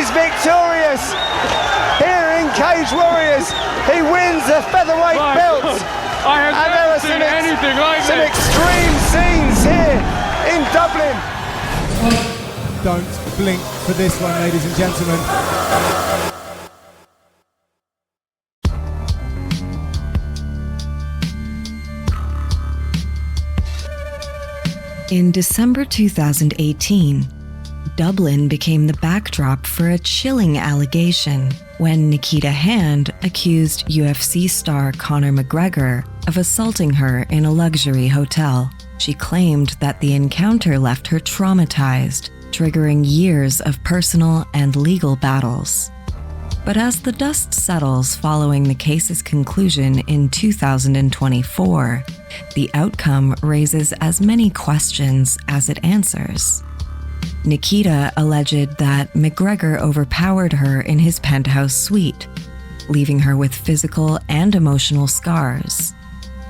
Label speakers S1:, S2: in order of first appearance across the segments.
S1: is victorious here in Cage Warriors. He wins the featherweight belt.
S2: I have never seen anything like
S1: some
S2: this.
S1: Extreme scenes here in Dublin.
S3: Don't blink for this one, ladies and gentlemen.
S4: In December 2018, Dublin became the backdrop for a chilling allegation when Nikita Hand accused UFC star Conor McGregor of assaulting her in a luxury hotel. She claimed that the encounter left her traumatized, triggering years of personal and legal battles. But as the dust settles following the case's conclusion in 2024, the outcome raises as many questions as it answers. Nikita alleged that McGregor overpowered her in his penthouse suite, leaving her with physical and emotional scars.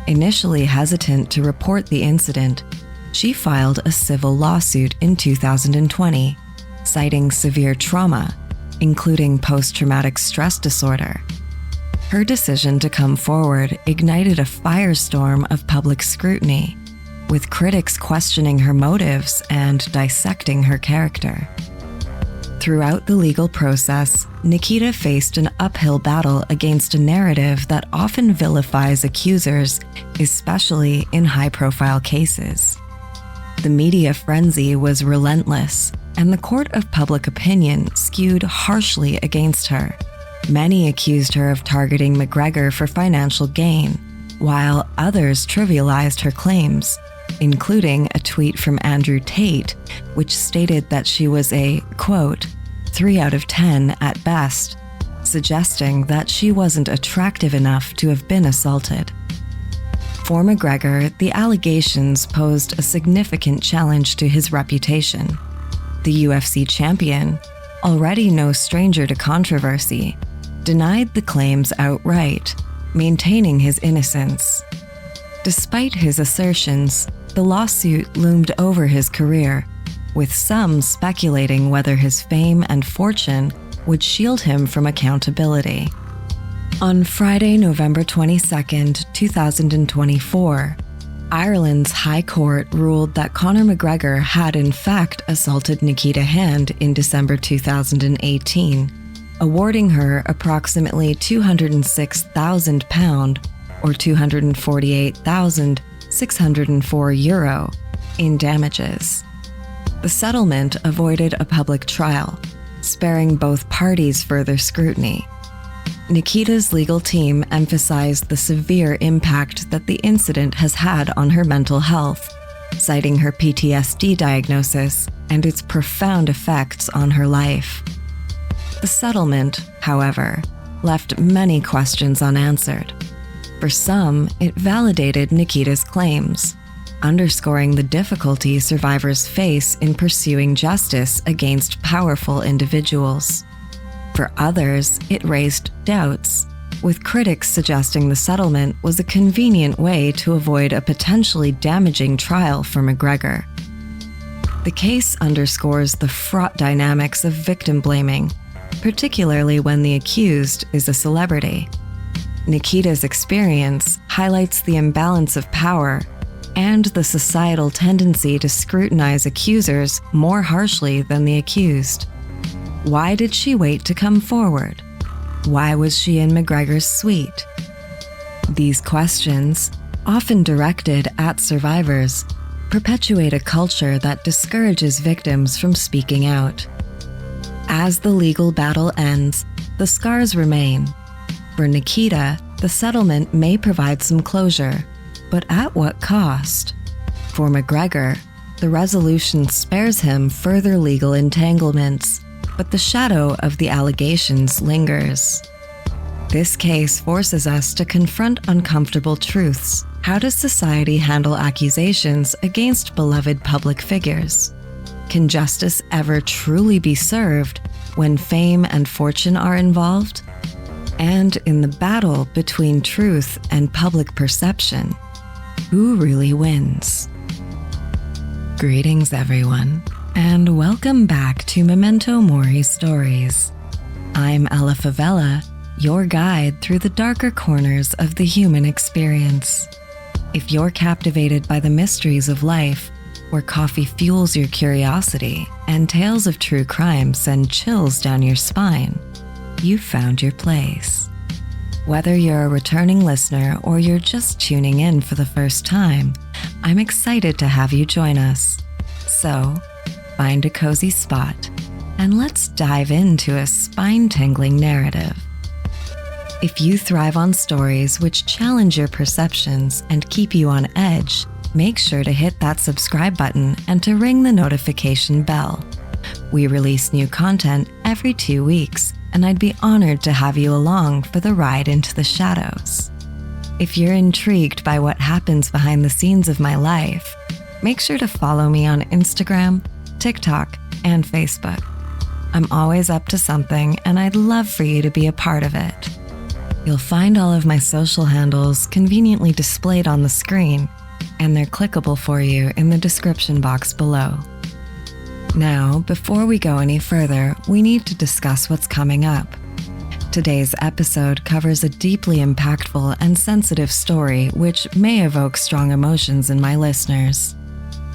S4: Initially hesitant to report the incident, she filed a civil lawsuit in 2020, citing severe trauma, including post-traumatic stress disorder. Her decision to come forward ignited a firestorm of public scrutiny, with critics questioning her motives and dissecting her character. Throughout the legal process, Nikita faced an uphill battle against a narrative that often vilifies accusers, especially in high-profile cases. The media frenzy was relentless, and the court of public opinion skewed harshly against her. Many accused her of targeting McGregor for financial gain, while others trivialized her claims, including a tweet from Andrew Tate, which stated that she was a, quote, 3 out of 10 at best, suggesting that she wasn't attractive enough to have been assaulted. For McGregor, the allegations posed a significant challenge to his reputation. The UFC champion, already no stranger to controversy, denied the claims outright, maintaining his innocence. Despite his assertions, the lawsuit loomed over his career, with some speculating whether his fame and fortune would shield him from accountability. On Friday, November 22, 2024, Ireland's High Court ruled that Conor McGregor had in fact assaulted Nikita Hand in December 2018, awarding her approximately £206,000 or €248,604 in damages. The settlement avoided a public trial, sparing both parties further scrutiny. Nikita's legal team emphasized the severe impact that the incident has had on her mental health, citing her PTSD diagnosis and its profound effects on her life. The settlement, however, left many questions unanswered. For some, it validated Nikita's claims, underscoring the difficulty survivors face in pursuing justice against powerful individuals. For others, it raised doubts, with critics suggesting the settlement was a convenient way to avoid a potentially damaging trial for McGregor. The case underscores the fraught dynamics of victim blaming, particularly when the accused is a celebrity. Nikita's experience highlights the imbalance of power and the societal tendency to scrutinize accusers more harshly than the accused. Why did she wait to come forward? Why was she in McGregor's suite? These questions, often directed at survivors, perpetuate a culture that discourages victims from speaking out. As the legal battle ends, the scars remain. For Nikita, the settlement may provide some closure, but at what cost? For McGregor, the resolution spares him further legal entanglements, but the shadow of the allegations lingers. This case forces us to confront uncomfortable truths. How does society handle accusations against beloved public figures? Can justice ever truly be served when fame and fortune are involved? And in the battle between truth and public perception, who really wins? Greetings, everyone. and welcome back to Memento Mori Stories. I'm Ella Favela, your guide through the darker corners of the human experience. If you're captivated by the mysteries of life, where coffee fuels your curiosity and tales of true crime send chills down your spine, you've found your place. Whether you're a returning listener or you're just tuning in for the first time, I'm excited to have you join us. So, find a cozy spot and let's dive into a spine-tingling narrative. If you thrive on stories which challenge your perceptions and keep you on edge, make sure to hit that subscribe button and to ring the notification bell. We release new content every 2 weeks, and I'd be honored to have you along for the ride into the shadows. If you're intrigued by what happens behind the scenes of my life, make sure to follow me on Instagram, TikTok, and Facebook. I'm always up to something, and I'd love for you to be a part of it. You'll find all of my social handles conveniently displayed on the screen, and they're clickable for you in the description box below. Now, before we go any further, we need to discuss what's coming up. Today's episode covers a deeply impactful and sensitive story which may evoke strong emotions in my listeners.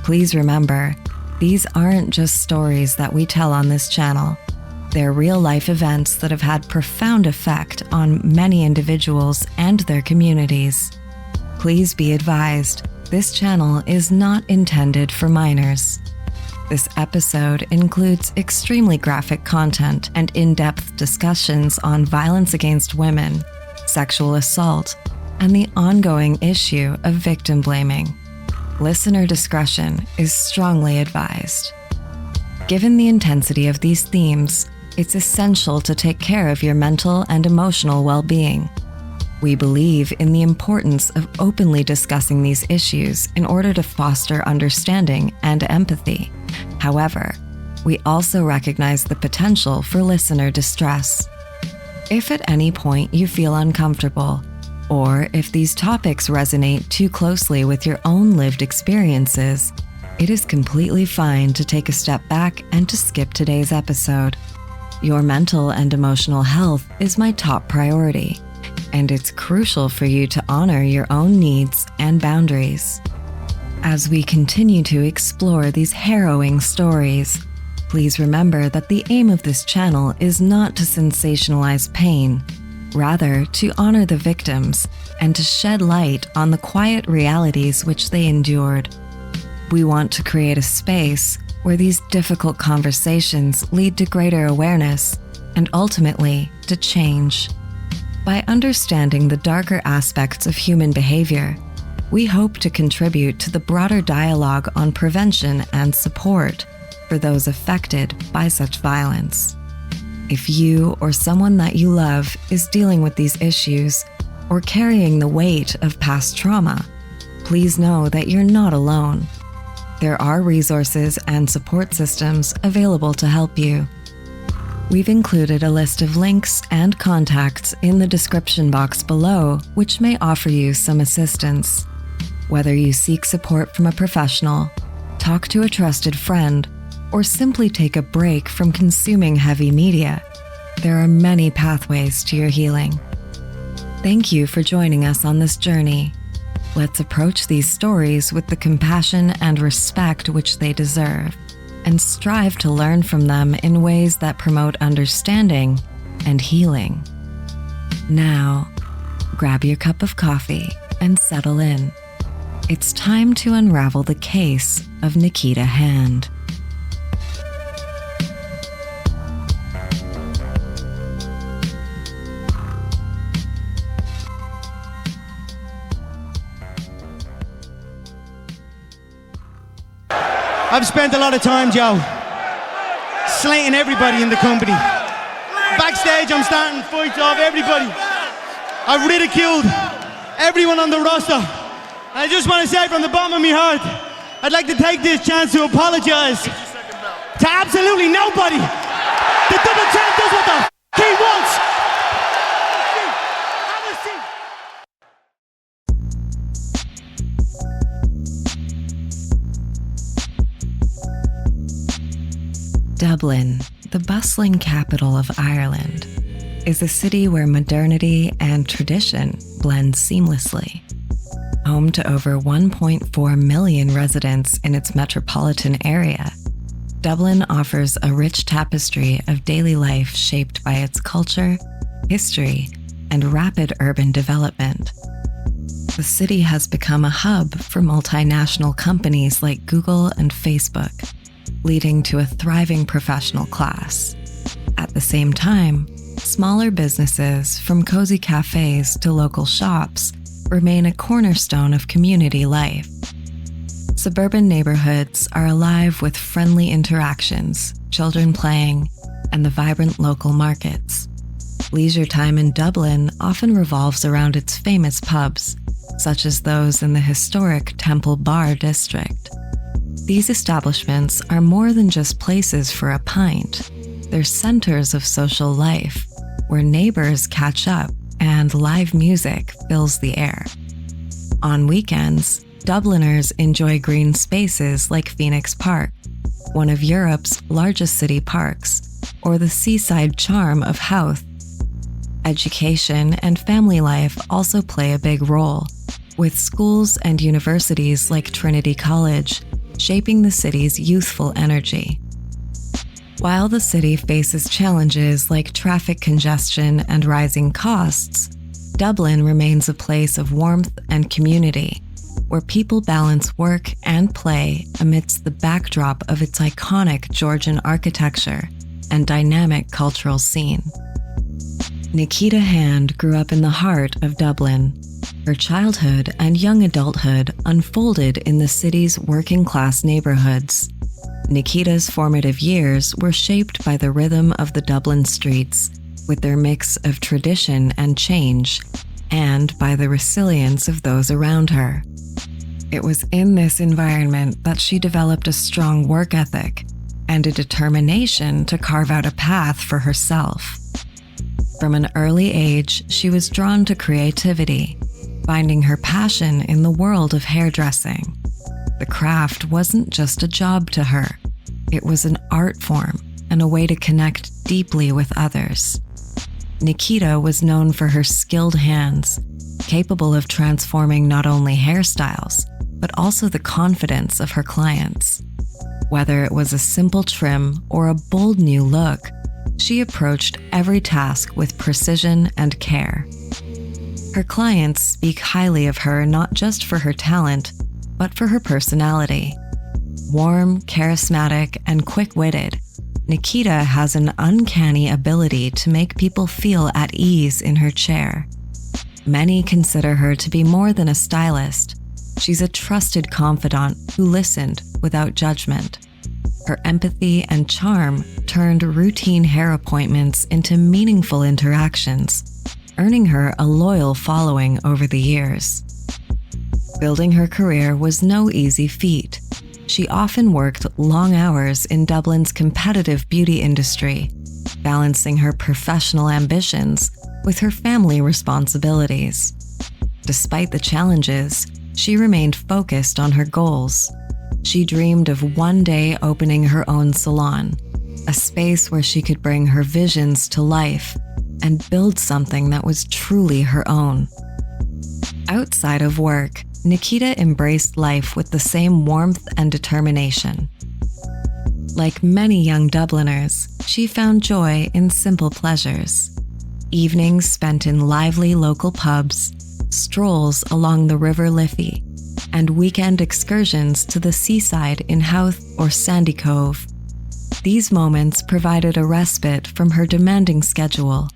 S4: Please remember, these aren't just stories that we tell on this channel. They're real-life events that have had profound effect on many individuals and their communities. Please be advised, this channel is not intended for minors. This episode includes extremely graphic content and in-depth discussions on violence against women, sexual assault, and the ongoing issue of victim blaming. Listener discretion is strongly advised. Given the intensity of these themes, it's essential to take care of your mental and emotional well-being. We believe in the importance of openly discussing these issues in order to foster understanding and empathy. However, we also recognize the potential for listener distress. If at any point you feel uncomfortable, or if these topics resonate too closely with your own lived experiences, it is completely fine to take a step back and to skip today's episode. Your mental and emotional health is my top priority, and it's crucial for you to honor your own needs and boundaries. As we continue to explore these harrowing stories, please remember that the aim of this channel is not to sensationalize pain, rather to honor the victims and to shed light on the quiet realities which they endured. We want to create a space where these difficult conversations lead to greater awareness and ultimately to change. By understanding the darker aspects of human behavior, we hope to contribute to the broader dialogue on prevention and support for those affected by such violence. If you or someone that you love is dealing with these issues or carrying the weight of past trauma, please know that you're not alone. There are resources and support systems available to help you. We've included a list of links and contacts in the description box below, which may offer you some assistance. Whether you seek support from a professional, talk to a trusted friend, or simply take a break from consuming heavy media, there are many pathways to your healing. Thank you for joining us on this journey. Let's approach these stories with the compassion and respect which they deserve, and strive to learn from them in ways that promote understanding and healing. Now, grab your cup of coffee and settle in. It's time to unravel the case of Nikita Hand.
S5: I've spent a lot of time, Joe, slating everybody in the company. Backstage, I'm starting fights off everybody. I've ridiculed everyone on the roster. I just want to say from the bottom of my heart, I'd like to take this chance to apologize to absolutely nobody. The double champ does what the he wants. Have a seat.
S4: Dublin, the bustling capital of Ireland, is a city where modernity and tradition blend seamlessly. Home to over 1.4 million residents in its metropolitan area, Dublin offers a rich tapestry of daily life shaped by its culture, history, and rapid urban development. The city has become a hub for multinational companies like Google and Facebook, leading to a thriving professional class. At the same time, smaller businesses, from cozy cafes to local shops, remain a cornerstone of community life. Suburban neighborhoods are alive with friendly interactions, children playing, and the vibrant local markets. Leisure time in Dublin often revolves around its famous pubs, such as those in the historic Temple Bar district. These establishments are more than just places for a pint. They're centers of social life, where neighbors catch up and live music fills the air. On weekends, Dubliners enjoy green spaces like Phoenix Park, one of Europe's largest city parks, or the seaside charm of Howth. Education and family life also play a big role, with schools and universities like Trinity College shaping the city's youthful energy. While the city faces challenges like traffic congestion and rising costs, Dublin remains a place of warmth and community, where people balance work and play amidst the backdrop of its iconic Georgian architecture and dynamic cultural scene. Nikita Hand grew up in the heart of Dublin. Her childhood and young adulthood unfolded in the city's working-class neighborhoods. Nikita's formative years were shaped by the rhythm of the Dublin streets, with their mix of tradition and change, and by the resilience of those around her. It was in this environment that she developed a strong work ethic and a determination to carve out a path for herself. From an early age, she was drawn to creativity, finding her passion in the world of hairdressing. The craft wasn't just a job to her. It was an art form and a way to connect deeply with others. Nikita was known for her skilled hands, capable of transforming not only hairstyles, but also the confidence of her clients. Whether it was a simple trim or a bold new look, she approached every task with precision and care. Her clients speak highly of her not just for her talent, but for her personality. Warm, charismatic, and quick-witted, Nikita has an uncanny ability to make people feel at ease in her chair. Many consider her to be more than a stylist. She's a trusted confidant who listened without judgment. Her empathy and charm turned routine hair appointments into meaningful interactions, earning her a loyal following over the years. Building her career was no easy feat. She often worked long hours in Dublin's competitive beauty industry, balancing her professional ambitions with her family responsibilities. Despite the challenges, she remained focused on her goals. She dreamed of one day opening her own salon, a space where she could bring her visions to life and build something that was truly her own. Outside of work, Nikita embraced life with the same warmth and determination. Like many young Dubliners, she found joy in simple pleasures. Evenings spent in lively local pubs, strolls along the River Liffey, and weekend excursions to the seaside in Howth or Sandy Cove. These moments provided a respite from her demanding schedule,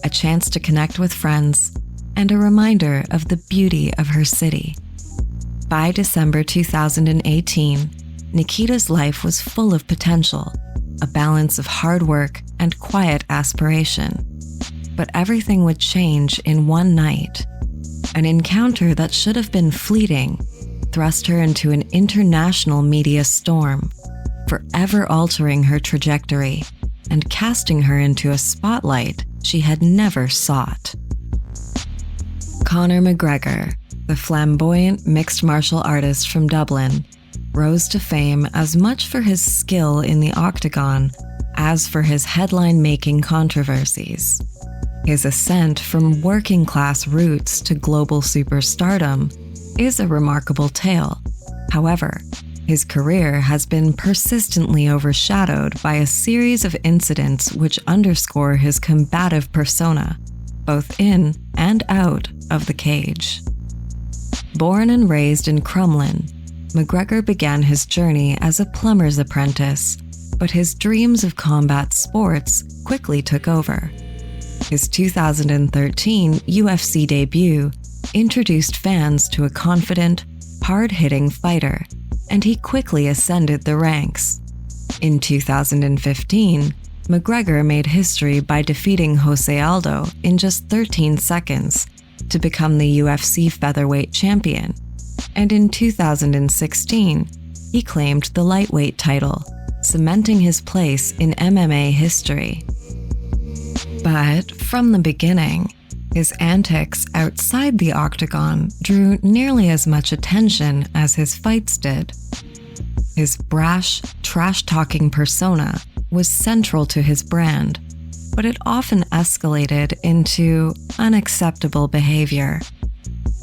S4: a chance to connect with friends, and a reminder of the beauty of her city. By December 2018, Nikita's life was full of potential, a balance of hard work and quiet aspiration. But everything would change in one night. An encounter that should have been fleeting thrust her into an international media storm, forever altering her trajectory and casting her into a spotlight she had never sought. Conor McGregor, the flamboyant mixed martial artist from Dublin, rose to fame as much for his skill in the octagon As for his headline-making controversies, his ascent from working-class roots to global superstardom is a remarkable tale. However, his career has been persistently overshadowed by a series of incidents which underscore his combative persona, both in and out of the cage. Born and raised in Crumlin, McGregor began his journey as a plumber's apprentice, but his dreams of combat sports quickly took over. His 2013 UFC debut introduced fans to a confident, hard-hitting fighter, and he quickly ascended the ranks. In 2015, McGregor made history by defeating Jose Aldo in just 13 seconds to become the UFC featherweight champion, and in 2016, he claimed the lightweight title, cementing his place in MMA history. But from the beginning, his antics outside the octagon drew nearly as much attention as his fights did. His brash, trash-talking persona was central to his brand, but it often escalated into unacceptable behavior.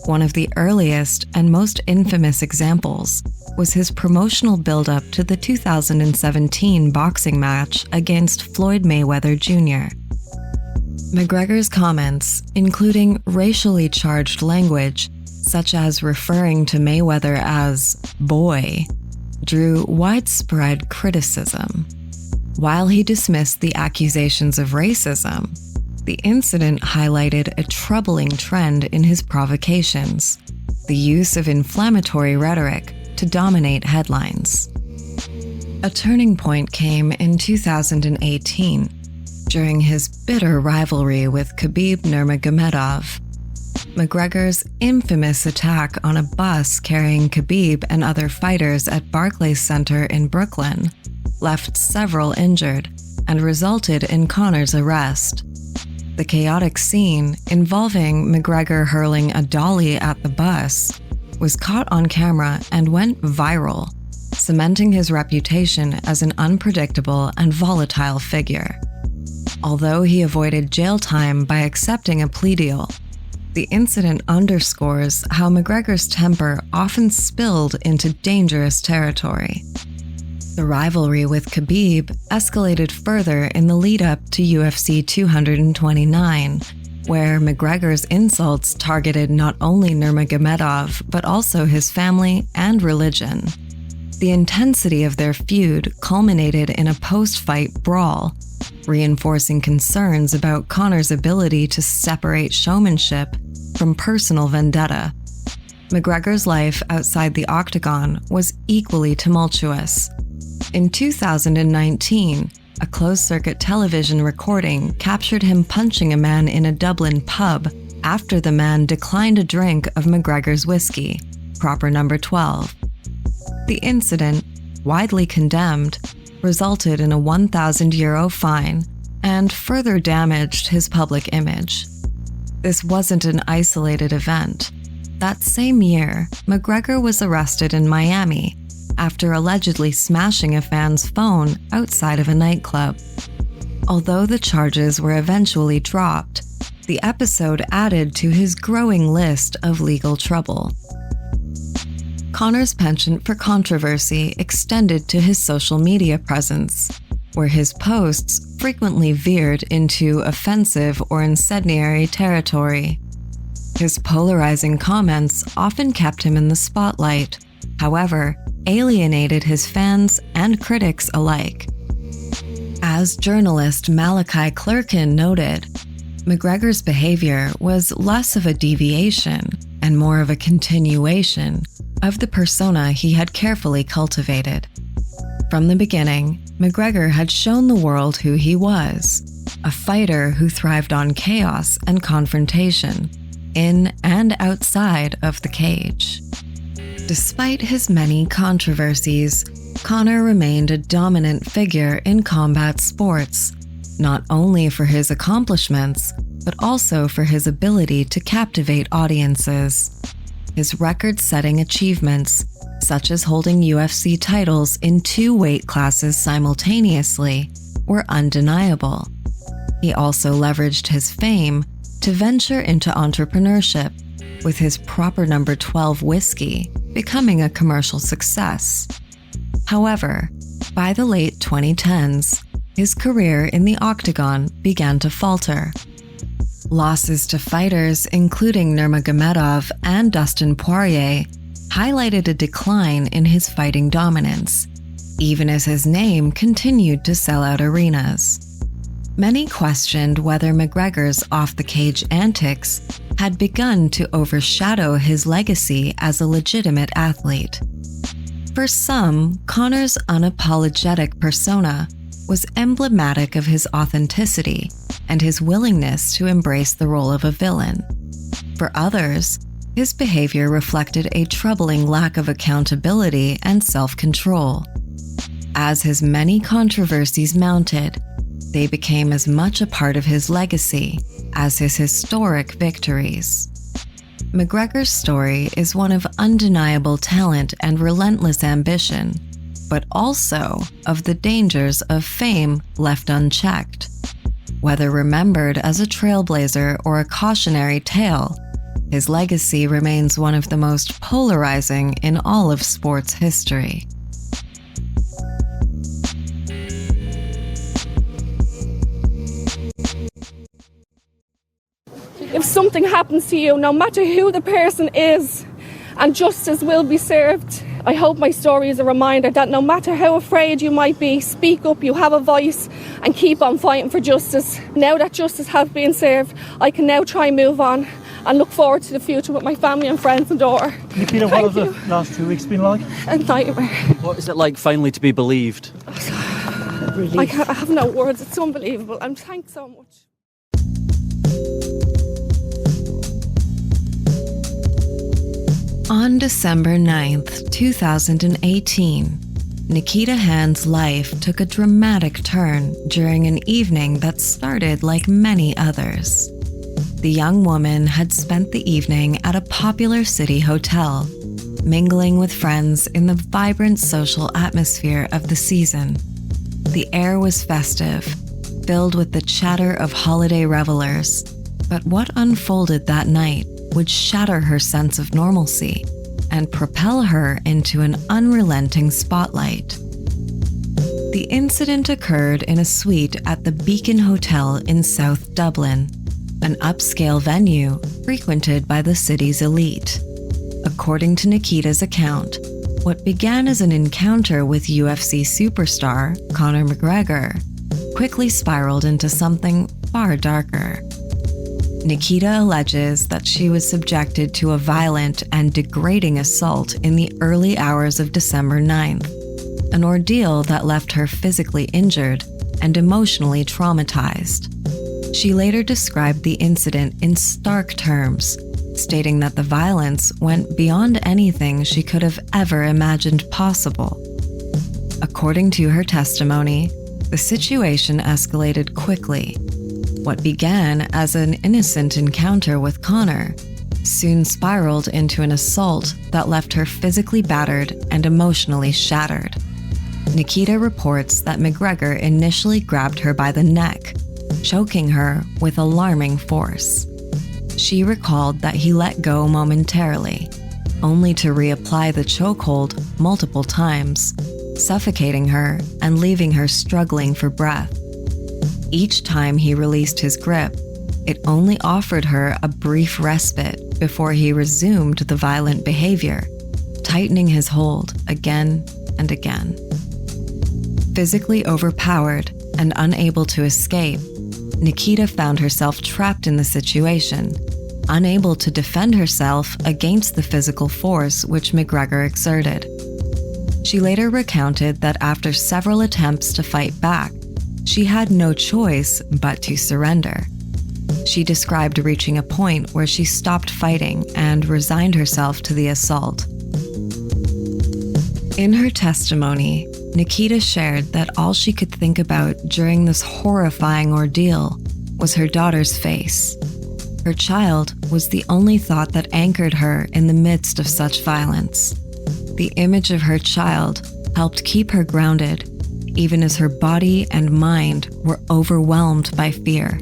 S4: One of the earliest and most infamous examples was his promotional build-up to the 2017 boxing match against Floyd Mayweather Jr. McGregor's comments, including racially charged language, such as referring to Mayweather as "boy," drew widespread criticism. While he dismissed the accusations of racism, the incident highlighted a troubling trend in his provocations: the use of inflammatory rhetoric to dominate headlines. A turning point came in 2018, during his bitter rivalry with Khabib Nurmagomedov. McGregor's infamous attack on a bus carrying Khabib and other fighters at Barclays Center in Brooklyn left several injured and resulted in Conor's arrest. The chaotic scene, involving McGregor hurling a dolly at the bus, was caught on camera and went viral, cementing his reputation as an unpredictable and volatile figure. Although he avoided jail time by accepting a plea deal, the incident underscores how McGregor's temper often spilled into dangerous territory. The rivalry with Khabib escalated further in the lead-up to UFC 229, where McGregor's insults targeted not only Nurmagomedov but also his family and religion. The intensity of their feud culminated in a post-fight brawl, reinforcing concerns about Conor's ability to separate showmanship from personal vendetta. McGregor's life outside the octagon was equally tumultuous. In 2019, a closed-circuit television recording captured him punching a man in a Dublin pub after the man declined a drink of McGregor's whiskey, proper number 12. The incident, widely condemned, resulted in a €1,000 fine and further damaged his public image. This wasn't an isolated event. That same year, McGregor was arrested in Miami after allegedly smashing a fan's phone outside of a nightclub. Although the charges were eventually dropped, the episode added to his growing list of legal trouble. Conor's penchant for controversy extended to his social media presence, where his posts frequently veered into offensive or incendiary territory. His polarizing comments often kept him in the spotlight, however, alienated his fans and critics alike. As journalist Malachi Clerkin noted, McGregor's behavior was less of a deviation and more of a continuation of the persona he had carefully cultivated. From the beginning, McGregor had shown the world who he was, a fighter who thrived on chaos and confrontation, in and outside of the cage. Despite his many controversies, Conor remained a dominant figure in combat sports, not only for his accomplishments, but also for his ability to captivate audiences. His record-setting achievements, such as holding UFC titles in 2 weight classes simultaneously, were undeniable. He also leveraged his fame to venture into entrepreneurship, with his proper number 12 whiskey becoming a commercial success. However, by the late 2010s, his career in the octagon began to falter. Losses to fighters including Nurmagomedov and Dustin Poirier highlighted a decline in his fighting dominance, even as his name continued to sell out arenas. Many questioned whether McGregor's off-the-cage antics had begun to overshadow his legacy as a legitimate athlete. For some, Conor's unapologetic persona was emblematic of his authenticity and his willingness to embrace the role of a villain. For others, his behavior reflected a troubling lack of accountability and self-control. As his many controversies mounted, they became as much a part of his legacy as his historic victories. McGregor's story is one of undeniable talent and relentless ambition, but also of the dangers of fame left unchecked. Whether remembered as a trailblazer or a cautionary tale, his legacy remains one of the most polarizing in all of sports history.
S6: If something happens to you, no matter who the person is, and justice will be served. I hope my story is a reminder that no matter how afraid you might be, speak up, you have a voice, and keep on fighting for justice. Now that justice has been served, I can now try and move on and look forward to the future with my family and friends and daughter.
S7: Nikita, what have the last 2 weeks been like?
S6: A nightmare.
S8: What is it like finally to be believed?
S6: I have no words, it's unbelievable. And thanks so much.
S4: On December 9th, 2018, Nikita Hand's life took a dramatic turn during an evening that started like many others. The young woman had spent the evening at a popular city hotel, mingling with friends in the vibrant social atmosphere of the season. The air was festive, filled with the chatter of holiday revelers, but what unfolded that night would shatter her sense of normalcy and propel her into an unrelenting spotlight. The incident occurred in a suite at the Beacon Hotel in South Dublin, an upscale venue frequented by the city's elite. According to Nikita's account, what began as an encounter with UFC superstar Conor McGregor quickly spiraled into something far darker. Nikita alleges that she was subjected to a violent and degrading assault in the early hours of December 9th, an ordeal that left her physically injured and emotionally traumatized. She later described the incident in stark terms, stating that the violence went beyond anything she could have ever imagined possible. According to her testimony, the situation escalated quickly. What began as an innocent encounter with Conor soon spiraled into an assault that left her physically battered and emotionally shattered. Nikita reports that McGregor initially grabbed her by the neck, choking her with alarming force. She recalled that he let go momentarily, only to reapply the chokehold multiple times, suffocating her and leaving her struggling for breath. Each time he released his grip, it only offered her a brief respite before he resumed the violent behavior, tightening his hold again and again. Physically overpowered and unable to escape, Nikita found herself trapped in the situation, unable to defend herself against the physical force which McGregor exerted. She later recounted that after several attempts to fight back, she had no choice but to surrender. She described reaching a point where she stopped fighting and resigned herself to the assault. In her testimony, Nikita shared that all she could think about during this horrifying ordeal was her daughter's face. Her child was the only thought that anchored her in the midst of such violence. The image of her child helped keep her grounded, even as her body and mind were overwhelmed by fear.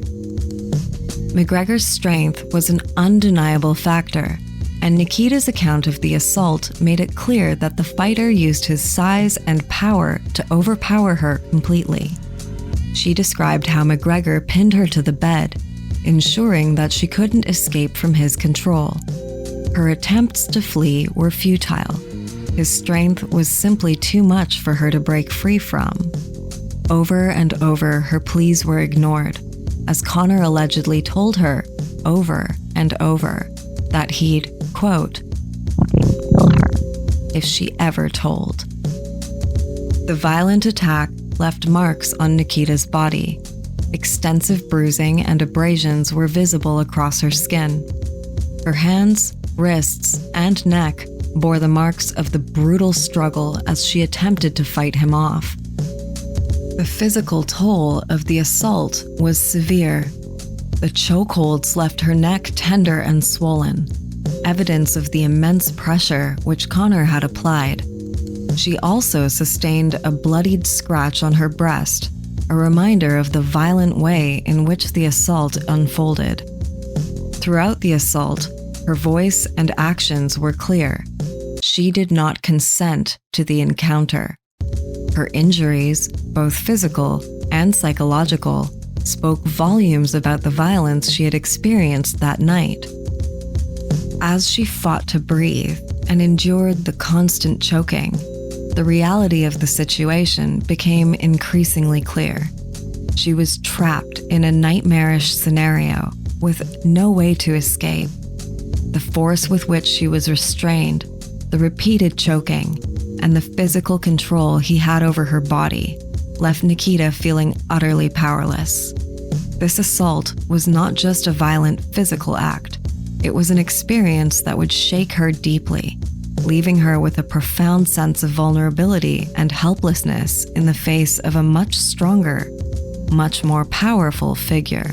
S4: McGregor's strength was an undeniable factor, and Nikita's account of the assault made it clear that the fighter used his size and power to overpower her completely. She described how McGregor pinned her to the bed, ensuring that she couldn't escape from his control. Her attempts to flee were futile. His strength was simply too much for her to break free from. Over and over, her pleas were ignored, as Conor allegedly told her, over and over, that he'd, quote, if she ever told. The violent attack left marks on Nikita's body. Extensive bruising and abrasions were visible across her skin. Her hands, wrists, and neck bore the marks of the brutal struggle as she attempted to fight him off. The physical toll of the assault was severe. The chokeholds left her neck tender and swollen, evidence of the immense pressure which Conor had applied. She also sustained a bloodied scratch on her breast, a reminder of the violent way in which the assault unfolded. Throughout the assault, her voice and actions were clear. She did not consent to the encounter. Her injuries, both physical and psychological, spoke volumes about the violence she had experienced that night. As she fought to breathe and endured the constant choking, the reality of the situation became increasingly clear. She was trapped in a nightmarish scenario with no way to escape. The force with which she was restrained, the repeated choking, and the physical control he had over her body left Nikita feeling utterly powerless. This assault was not just a violent physical act. It was an experience that would shake her deeply, leaving her with a profound sense of vulnerability and helplessness in the face of a much stronger, much more powerful figure.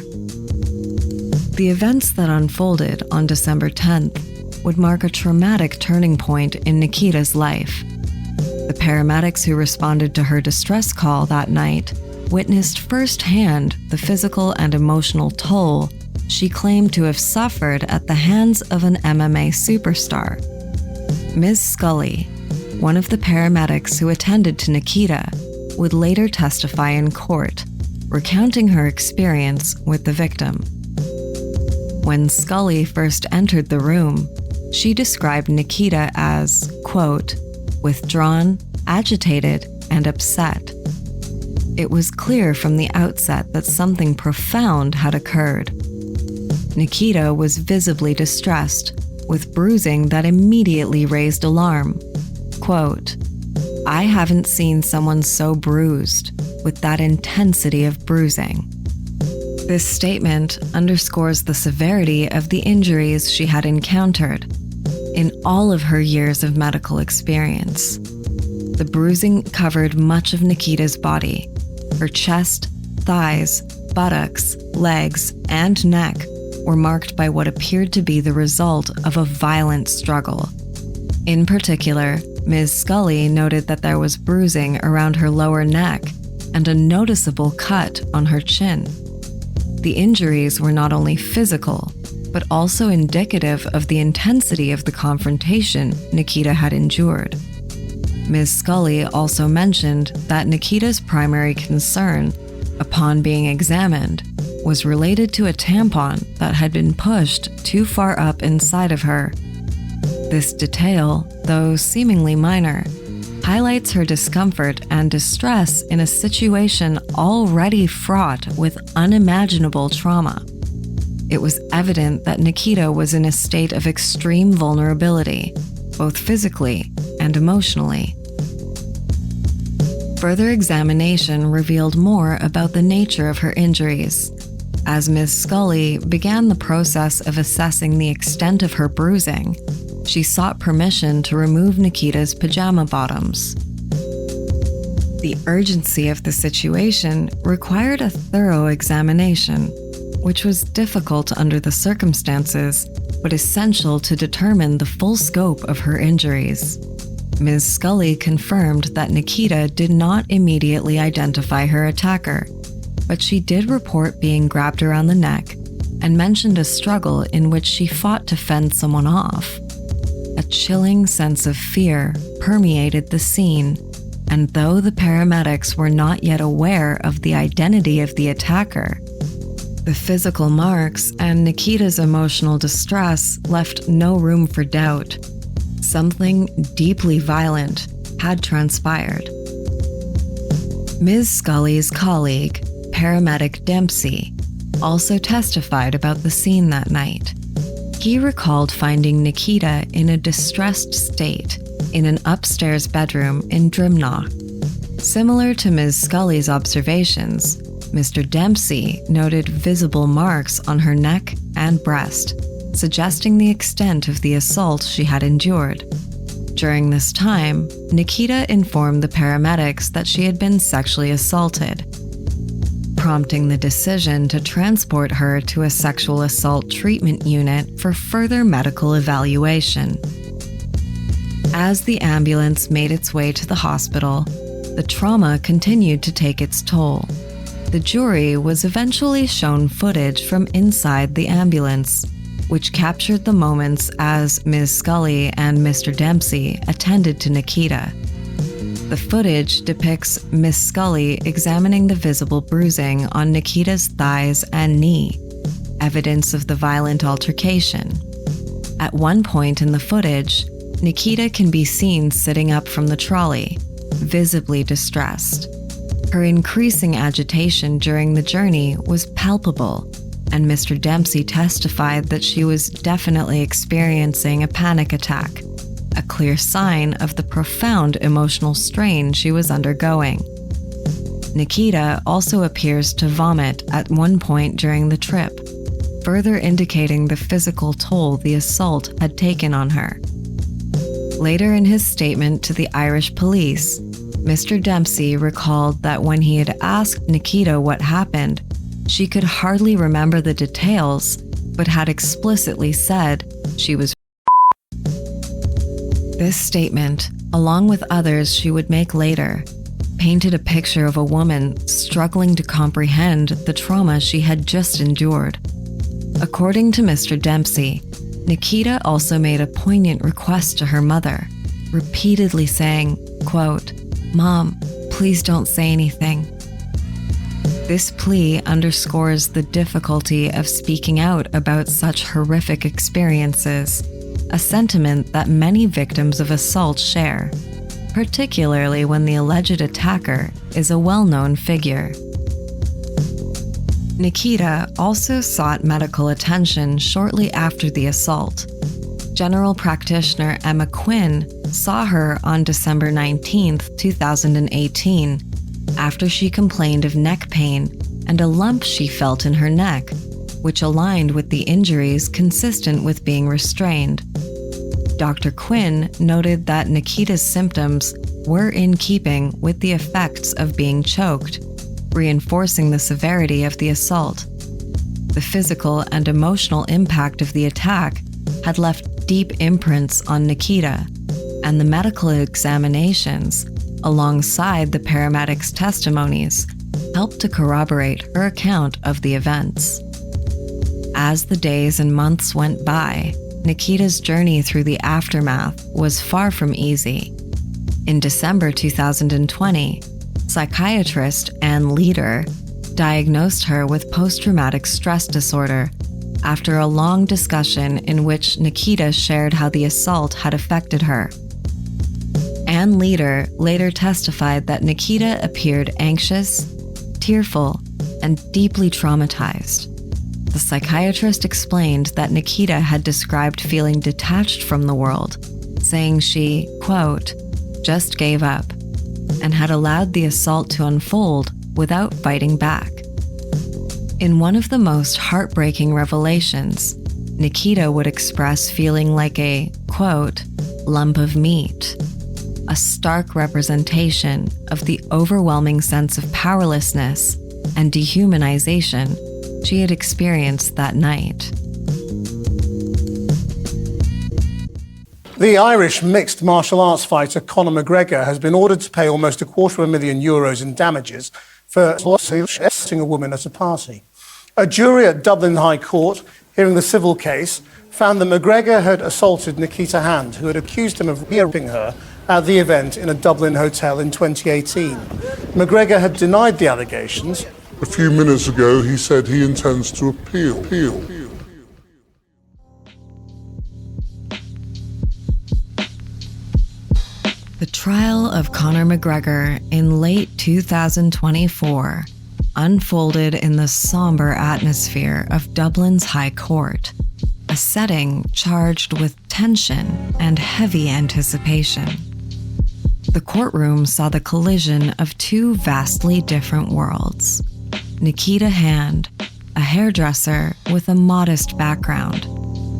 S4: The events that unfolded on December 10th would mark a traumatic turning point in Nikita's life. The paramedics who responded to her distress call that night witnessed firsthand the physical and emotional toll she claimed to have suffered at the hands of an MMA superstar. Ms. Scully, one of the paramedics who attended to Nikita, would later testify in court, recounting her experience with the victim. When Scully first entered the room, she described Nikita as, quote, withdrawn, agitated, and upset. It was clear from the outset that something profound had occurred. Nikita was visibly distressed, with bruising that immediately raised alarm. Quote, I haven't seen someone so bruised, with that intensity of bruising. This statement underscores the severity of the injuries she had encountered in all of her years of medical experience. The bruising covered much of Nikita's body. Her chest, thighs, buttocks, legs, and neck were marked by what appeared to be the result of a violent struggle. In particular, Ms. Scully noted that there was bruising around her lower neck and a noticeable cut on her chin. The injuries were not only physical, but also indicative of the intensity of the confrontation Nikita had endured. Ms. Scully also mentioned that Nikita's primary concern, upon being examined, was related to a tampon that had been pushed too far up inside of her. This detail, though seemingly minor, highlights her discomfort and distress in a situation already fraught with unimaginable trauma. It was evident that Nikita was in a state of extreme vulnerability, both physically and emotionally. Further examination revealed more about the nature of her injuries. As Ms. Scully began the process of assessing the extent of her bruising, she sought permission to remove Nikita's pajama bottoms. The urgency of the situation required a thorough examination, which was difficult under the circumstances, but essential to determine the full scope of her injuries. Ms. Scully confirmed that Nikita did not immediately identify her attacker, but she did report being grabbed around the neck and mentioned a struggle in which she fought to fend someone off. A chilling sense of fear permeated the scene, and though the paramedics were not yet aware of the identity of the attacker, the physical marks and Nikita's emotional distress left no room for doubt. Something deeply violent had transpired. Ms. Scully's colleague, paramedic Dempsey, also testified about the scene that night. He recalled finding Nikita in a distressed state in an upstairs bedroom in Drimnagh. Similar to Ms. Scully's observations, Mr. Dempsey noted visible marks on her neck and breast, suggesting the extent of the assault she had endured. During this time, Nikita informed the paramedics that she had been sexually assaulted, prompting the decision to transport her to a sexual assault treatment unit for further medical evaluation. As the ambulance made its way to the hospital, the trauma continued to take its toll. The jury was eventually shown footage from inside the ambulance, which captured the moments as Ms. Scully and Mr. Dempsey attended to Nikita. The footage depicts Ms. Scully examining the visible bruising on Nikita's thighs and knee, evidence of the violent altercation. At one point in the footage, Nikita can be seen sitting up from the trolley, visibly distressed. Her increasing agitation during the journey was palpable, and Mr. Dempsey testified that she was definitely experiencing a panic attack, a clear sign of the profound emotional strain she was undergoing. Nikita also appears to vomit at one point during the trip, further indicating the physical toll the assault had taken on her. Later in his statement to the Irish police, Mr. Dempsey recalled that when he had asked Nikita what happened, she could hardly remember the details, but had explicitly said she was. This statement, along with others she would make later, painted a picture of a woman struggling to comprehend the trauma she had just endured. According to Mr. Dempsey, Nikita also made a poignant request to her mother, repeatedly saying, quote, "Mom, please don't say anything." This plea underscores the difficulty of speaking out about such horrific experiences, a sentiment that many victims of assault share, particularly when the alleged attacker is a well-known figure. Nikita also sought medical attention shortly after the assault. General practitioner Emma Quinn saw her on December 19, 2018, after she complained of neck pain and a lump she felt in her neck, which aligned with the injuries consistent with being restrained. Dr. Quinn noted that Nikita's symptoms were in keeping with the effects of being choked, reinforcing the severity of the assault. The physical and emotional impact of the attack had left deep imprints on Nikita, and the medical examinations, alongside the paramedics' testimonies, helped to corroborate her account of the events. As the days and months went by, Nikita's journey through the aftermath was far from easy. In December 2020, psychiatrist Ann Leader diagnosed her with post-traumatic stress disorder after a long discussion in which Nikita shared how the assault had affected her. Ann Leader later testified that Nikita appeared anxious, tearful, and deeply traumatized. The psychiatrist explained that Nikita had described feeling detached from the world, saying she, quote, just gave up, and had allowed the assault to unfold without fighting back. In one of the most heartbreaking revelations, Nikita would express feeling like a, quote, lump of meat, a stark representation of the overwhelming sense of powerlessness and dehumanization she had experienced that night.
S9: The Irish mixed martial arts fighter Conor McGregor has been ordered to pay almost €250,000 in damages for assaulting a woman at a party. A jury at Dublin High Court, hearing the civil case, found that McGregor had assaulted Nikita Hand, who had accused him of raping her at the event in a Dublin hotel in 2018. McGregor had denied the allegations.
S10: A few minutes ago, he said he intends to appeal.
S4: The trial of Conor McGregor in late 2024 unfolded in the somber atmosphere of Dublin's High Court, a setting charged with tension and heavy anticipation. The courtroom saw the collision of two vastly different worlds. Nikita Hand, a hairdresser with a modest background,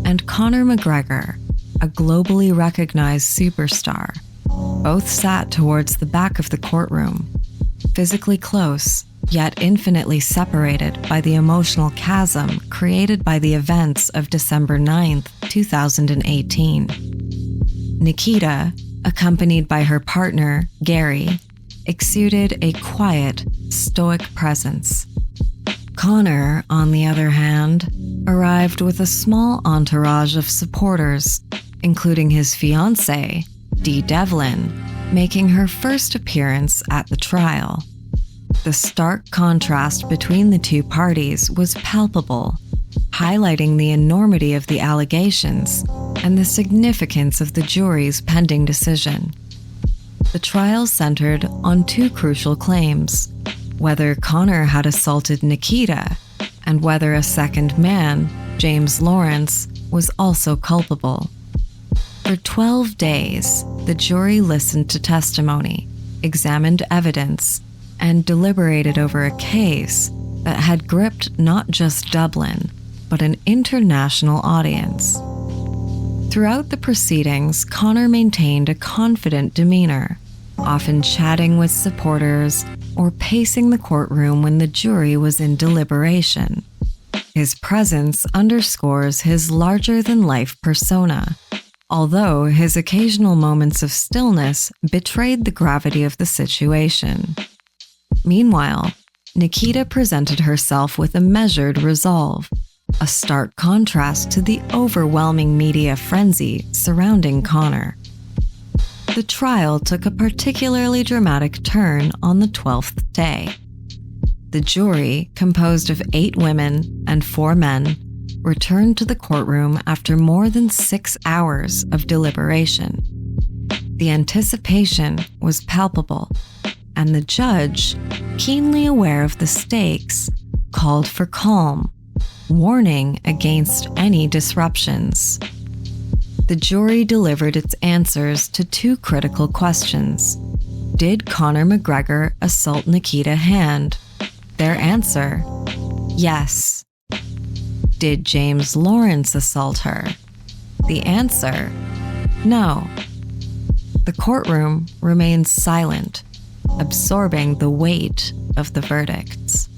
S4: and Conor McGregor, a globally recognized superstar. Both sat towards the back of the courtroom, physically close, yet infinitely separated by the emotional chasm created by the events of December 9th, 2018. Nikita, accompanied by her partner, Gary, exuded a quiet, stoic presence. Conor, on the other hand, arrived with a small entourage of supporters, including his fiancée, Dee Devlin, making her first appearance at the trial. The stark contrast between the two parties was palpable, highlighting the enormity of the allegations and the significance of the jury's pending decision. The trial centered on two crucial claims: whether Conor had assaulted Nikita, and whether a second man, James Lawrence, was also culpable. For 12 days, the jury listened to testimony, examined evidence, and deliberated over a case that had gripped not just Dublin, but an international audience. Throughout the proceedings, Conor maintained a confident demeanor, often chatting with supporters or pacing the courtroom when the jury was in deliberation. His presence underscores his larger-than-life persona, although his occasional moments of stillness betrayed the gravity of the situation. Meanwhile, Nikita presented herself with a measured resolve, a stark contrast to the overwhelming media frenzy surrounding Conor. The trial took a particularly dramatic turn on the 12th day. The jury, composed of 8 women and 4 men, returned to the courtroom after more than 6 hours of deliberation. The anticipation was palpable, and the judge, keenly aware of the stakes, called for calm, warning against any disruptions. The jury delivered its answers to 2 critical questions. Did Conor McGregor assault Nikita Hand? Their answer: yes. Did James Lawrence assault her? The answer: no. The courtroom remained silent, absorbing the weight of the verdicts.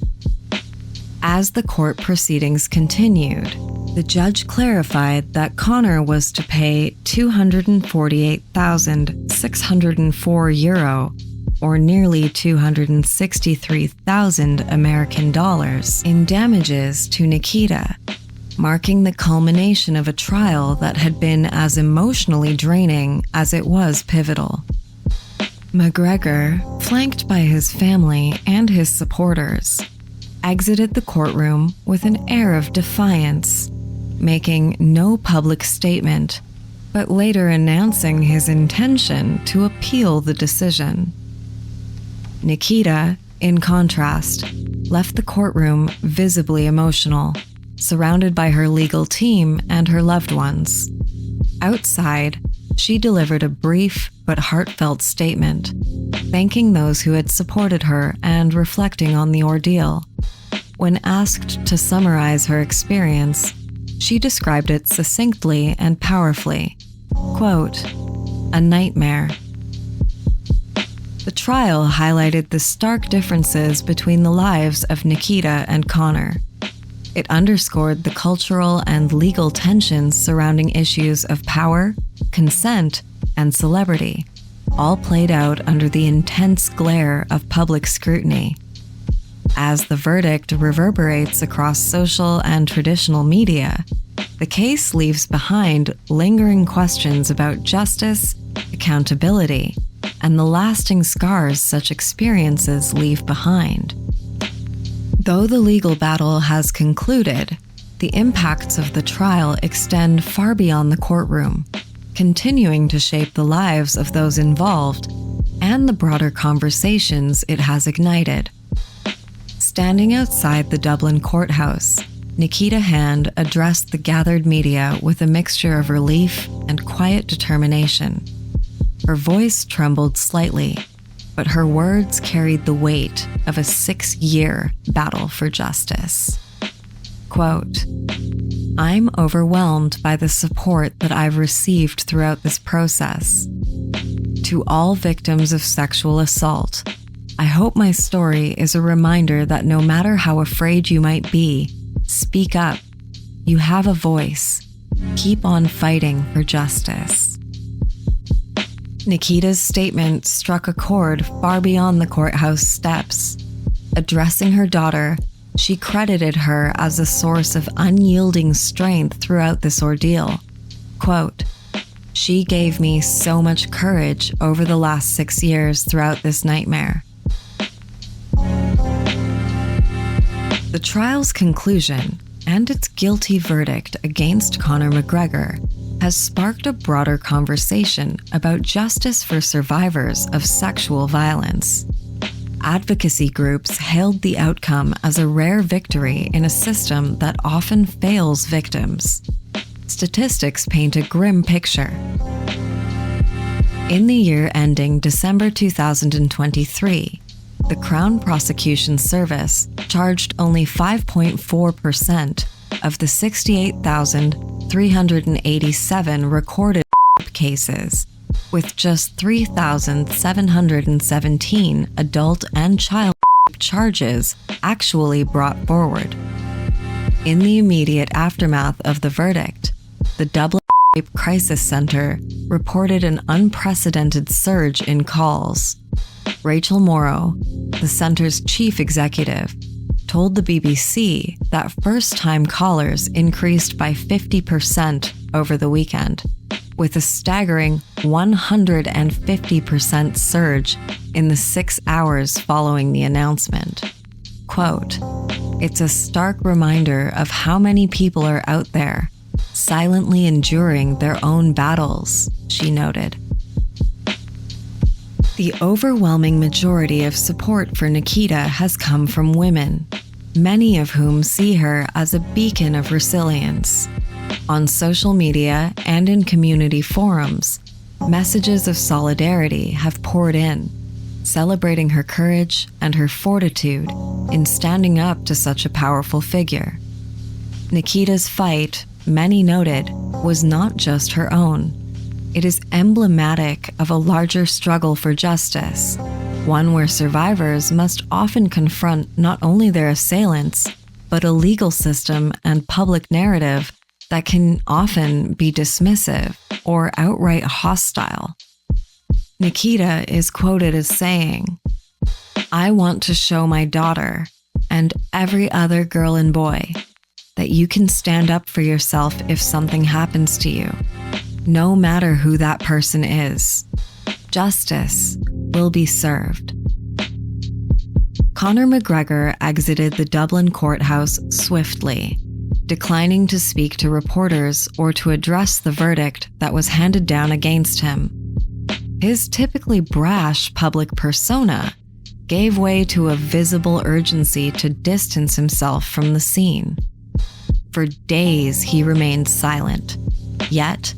S4: As the court proceedings continued, the judge clarified that Conor was to pay €248,604, or nearly $263,000 American dollars, in damages to Nikita, marking the culmination of a trial that had been as emotionally draining as it was pivotal. McGregor, flanked by his family and his supporters, exited the courtroom with an air of defiance, making no public statement, but later announcing his intention to appeal the decision. Nikita, in contrast, left the courtroom visibly emotional, surrounded by her legal team and her loved ones. Outside, she delivered a brief but heartfelt statement, thanking those who had supported her and reflecting on the ordeal. When asked to summarize her experience, she described it succinctly and powerfully. Quote, "A nightmare." The trial highlighted the stark differences between the lives of Nikita and Conor. It underscored the cultural and legal tensions surrounding issues of power, consent, and celebrity, all played out under the intense glare of public scrutiny. As the verdict reverberates across social and traditional media, the case leaves behind lingering questions about justice, accountability, and the lasting scars such experiences leave behind. Though the legal battle has concluded, the impacts of the trial extend far beyond the courtroom, continuing to shape the lives of those involved and the broader conversations it has ignited. Standing outside the Dublin courthouse, Nikita Hand addressed the gathered media with a mixture of relief and quiet determination. Her voice trembled slightly, but her words carried the weight of a 6-year battle for justice. Quote, "I'm overwhelmed by the support that I've received throughout this process. To all victims of sexual assault, I hope my story is a reminder that no matter how afraid you might be, speak up. You have a voice. Keep on fighting for justice." Nikita's statement struck a chord far beyond the courthouse steps. Addressing her daughter, she credited her as a source of unyielding strength throughout this ordeal. Quote, "She gave me so much courage over the last 6 years throughout this nightmare." The trial's conclusion and its guilty verdict against Conor McGregor has sparked a broader conversation about justice for survivors of sexual violence. Advocacy groups hailed the outcome as a rare victory in a system that often fails victims. Statistics paint a grim picture. In the year ending December 2023, the Crown Prosecution Service charged only 5.4% of the 68,387 recorded cases, with just 3,717 adult and child charges actually brought forward. In the immediate aftermath of the verdict, the Dublin Crisis Centre reported an unprecedented surge in calls. Rachel Morrow, the centre's chief executive, told the BBC that first-time callers increased by 50% over the weekend, with a staggering 150% surge in the 6 hours following the announcement. Quote, "It's a stark reminder of how many people are out there, silently enduring their own battles," she noted. The overwhelming majority of support for Nikita has come from women, many of whom see her as a beacon of resilience. On social media and in community forums, messages of solidarity have poured in, celebrating her courage and her fortitude in standing up to such a powerful figure. Nikita's fight, many noted, was not just her own. It is emblematic of a larger struggle for justice, one where survivors must often confront not only their assailants, but a legal system and public narrative that can often be dismissive or outright hostile. Nikita is quoted as saying, "I want to show my daughter and every other girl and boy that you can stand up for yourself if something happens to you, no matter who that person is. Justice will be served." Conor McGregor exited the Dublin courthouse swiftly, declining to speak to reporters or to address the verdict that was handed down against him. His typically brash public persona gave way to a visible urgency to distance himself from the scene. For days, he remained silent. Yet,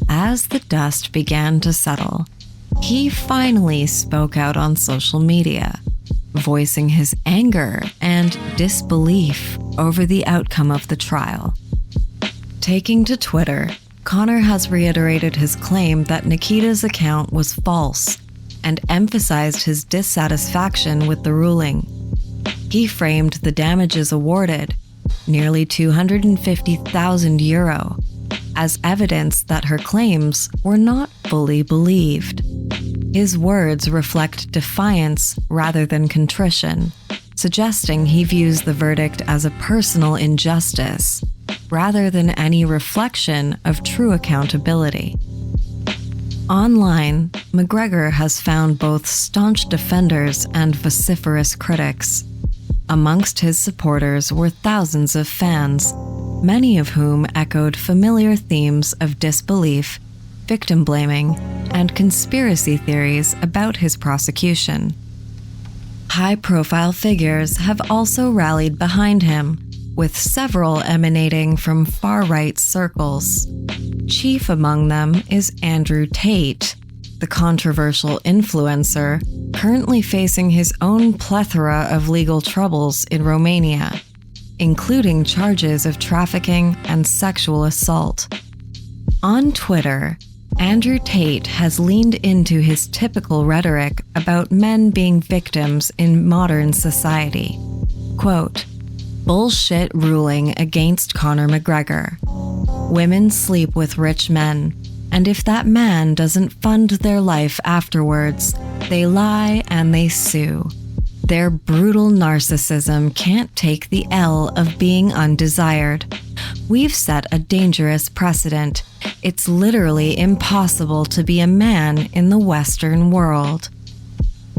S4: as the dust began to settle, he finally spoke out on social media, voicing his anger and disbelief over the outcome of the trial. Taking to Twitter, Conor has reiterated his claim that Nikita's account was false and emphasized his dissatisfaction with the ruling. He framed the damages awarded nearly €250,000, as evidence that her claims were not fully believed. His words reflect defiance rather than contrition, suggesting he views the verdict as a personal injustice, rather than any reflection of true accountability. Online, McGregor has found both staunch defenders and vociferous critics. Amongst his supporters were thousands of fans, many of whom echoed familiar themes of disbelief, victim blaming, and conspiracy theories about his prosecution. High-profile figures have also rallied behind him, with several emanating from far-right circles. Chief among them is Andrew Tate, the controversial influencer currently facing his own plethora of legal troubles in Romania, including charges of trafficking and sexual assault. On Twitter, Andrew Tate has leaned into his typical rhetoric about men being victims in modern society. Quote, "Bullshit ruling against Conor McGregor. Women sleep with rich men, and if that man doesn't fund their life afterwards, they lie and they sue. Their brutal narcissism can't take the L of being undesired. We've set a dangerous precedent. It's literally impossible to be a man in the Western world."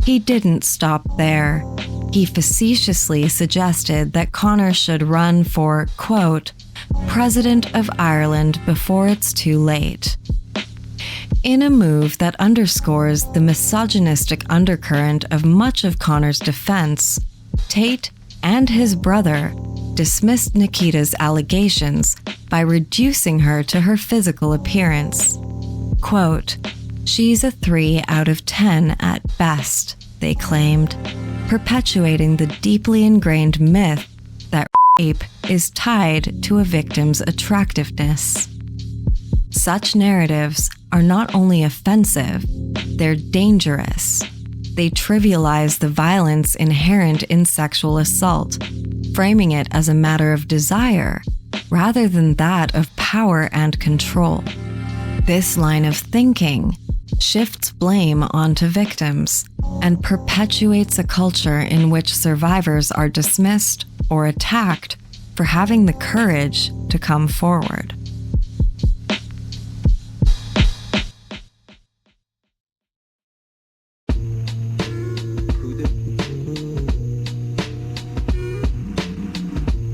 S4: He didn't stop there. He facetiously suggested that Conor should run for, quote, "President of Ireland before it's too late." In a move that underscores the misogynistic undercurrent of much of Conor's defense, Tate and his brother dismissed Nikita's allegations by reducing her to her physical appearance. Quote, "She's a 3 out of 10 at best," they claimed, perpetuating the deeply ingrained myth that rape is tied to a victim's attractiveness. Such narratives are not only offensive, they're dangerous. They trivialize the violence inherent in sexual assault, framing it as a matter of desire rather than that of power and control. This line of thinking shifts blame onto victims and perpetuates a culture in which survivors are dismissed or attacked for having the courage to come forward.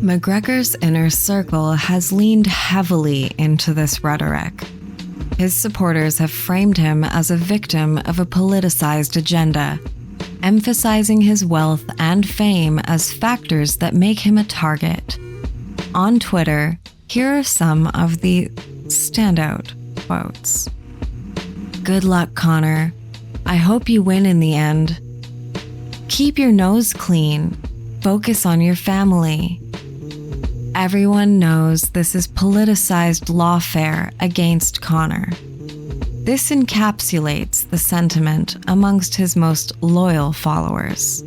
S4: McGregor's inner circle has leaned heavily into this rhetoric. His supporters have framed him as a victim of a politicized agenda, emphasizing his wealth and fame as factors that make him a target. On Twitter, here are some of the standout quotes. "Good luck, Conor. I hope you win in the end. Keep your nose clean. Focus on your family. Everyone knows this is politicized lawfare against Conor." This encapsulates the sentiment amongst his most loyal followers.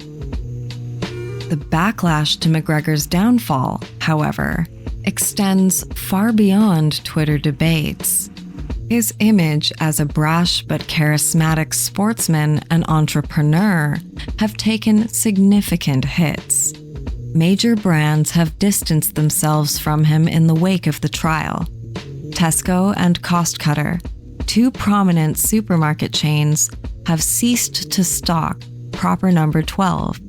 S4: The backlash to McGregor's downfall, however, extends far beyond Twitter debates. His image as a brash but charismatic sportsman and entrepreneur have taken significant hits. Major brands have distanced themselves from him in the wake of the trial. Tesco and Costcutter, two prominent supermarket chains, have ceased to stock Proper Number 12,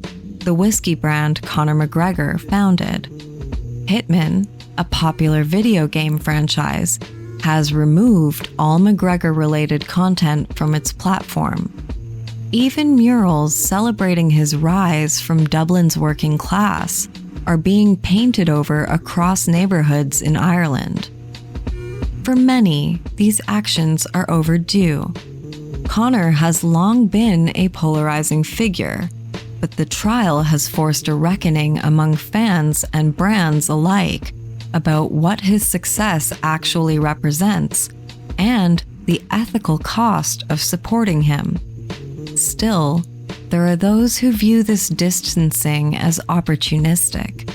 S4: the whiskey brand Conor McGregor founded. Hitman, a popular video game franchise, has removed all McGregor-related content from its platform. Even murals celebrating his rise from Dublin's working class are being painted over across neighborhoods in Ireland. For many, these actions are overdue. Conor has long been a polarizing figure, but the trial has forced a reckoning among fans and brands alike about what his success actually represents and the ethical cost of supporting him. Still, there are those who view this distancing as opportunistic,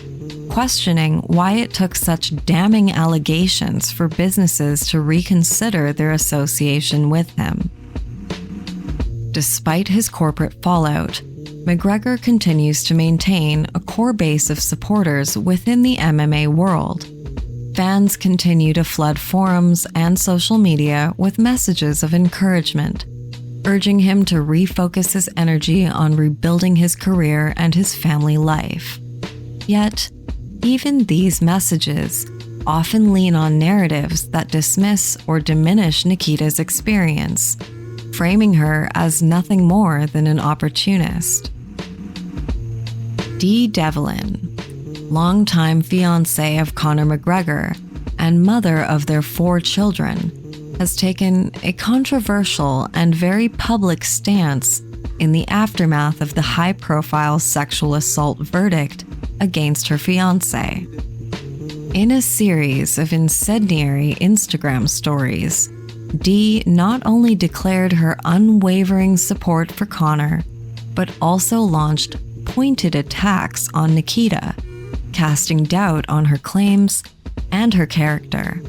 S4: questioning why it took such damning allegations for businesses to reconsider their association with him. Despite his corporate fallout, McGregor continues to maintain a core base of supporters within the MMA world. Fans continue to flood forums and social media with messages of encouragement, urging him to refocus his energy on rebuilding his career and his family life. Yet, even these messages often lean on narratives that dismiss or diminish Nikita's experience, framing her as nothing more than an opportunist. Dee Devlin, longtime fiancée of Conor McGregor and mother of their 4 children, has taken a controversial and very public stance in the aftermath of the high-profile sexual assault verdict against her fiancé. In a series of incendiary Instagram stories, Dee not only declared her unwavering support for Conor, but also launched pointed attacks on Nikita, casting doubt on her claims and her character.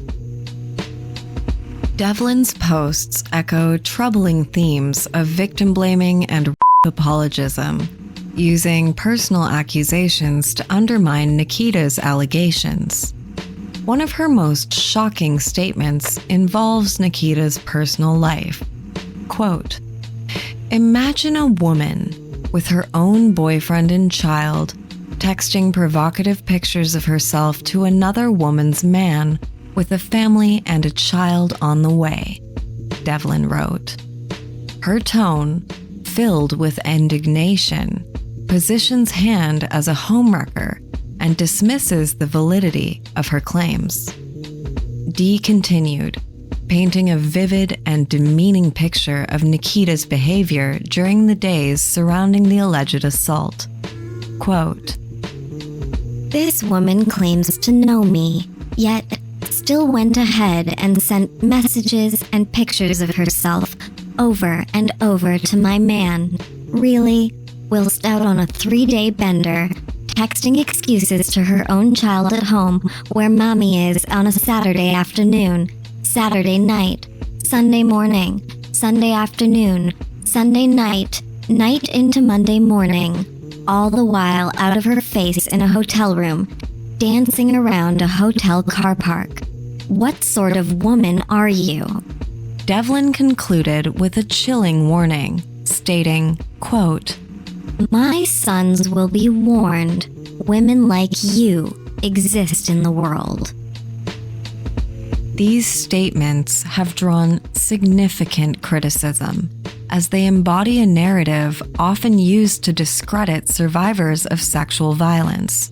S4: Devlin's posts echo troubling themes of victim blaming and apologism, using personal accusations to undermine Nikita's allegations. One of her most shocking statements involves Nikita's personal life. Quote, "Imagine a woman with her own boyfriend and child texting provocative pictures of herself to another woman's man with a family and a child on the way," Devlin wrote. Her tone, filled with indignation, positions Hand as a homewrecker and dismisses the validity of her claims. Dee continued, painting a vivid and demeaning picture of Nikita's behavior during the days surrounding the alleged assault. Quote,
S11: "This woman claims to know me, yet still went ahead and sent messages and pictures of herself over and over to my man. Really, whilst out on a 3-day bender, texting excuses to her own child at home where mommy is on a Saturday afternoon, Saturday night, Sunday morning, Sunday afternoon, Sunday night, night into Monday morning, all the while out of her face in a hotel room, dancing around a hotel car park. What sort of woman are you?"
S4: Devlin concluded with a chilling warning, stating, quote,
S11: "My sons will be warned. Women like you exist in the world."
S4: These statements have drawn significant criticism, as they embody a narrative often used to discredit survivors of sexual violence.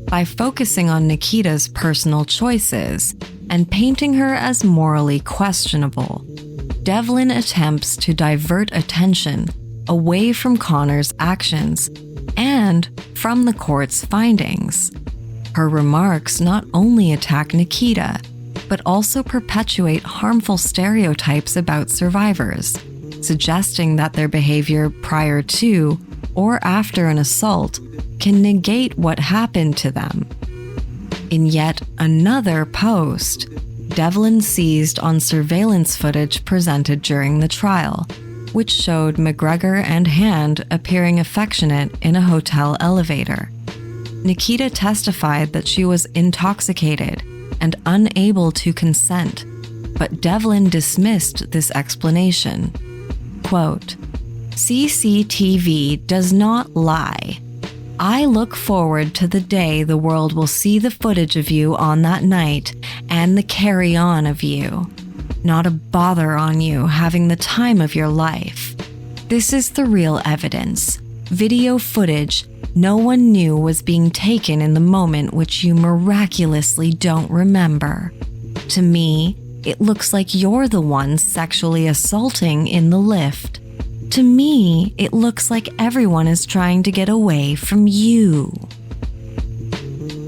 S4: By focusing on Nikita's personal choices and painting her as morally questionable, Devlin attempts to divert attention away from Conor's actions and from the court's findings. Her remarks not only attack Nikita, but also perpetuate harmful stereotypes about survivors, suggesting that their behavior prior to or after an assault can negate what happened to them. In yet another post, Devlin seized on surveillance footage presented during the trial, which showed McGregor and Hand appearing affectionate in a hotel elevator. Nikita testified that she was intoxicated and unable to consent, but Devlin dismissed this explanation. Quote, "CCTV does not lie. I look forward to the day the world will see the footage of you on that night and the carry-on of you. Not a bother on you having the time of your life. This is the real evidence. Video footage no one knew was being taken in the moment which you miraculously don't remember. To me, it looks like you're the one sexually assaulting in the lift. To me, it looks like everyone is trying to get away from you."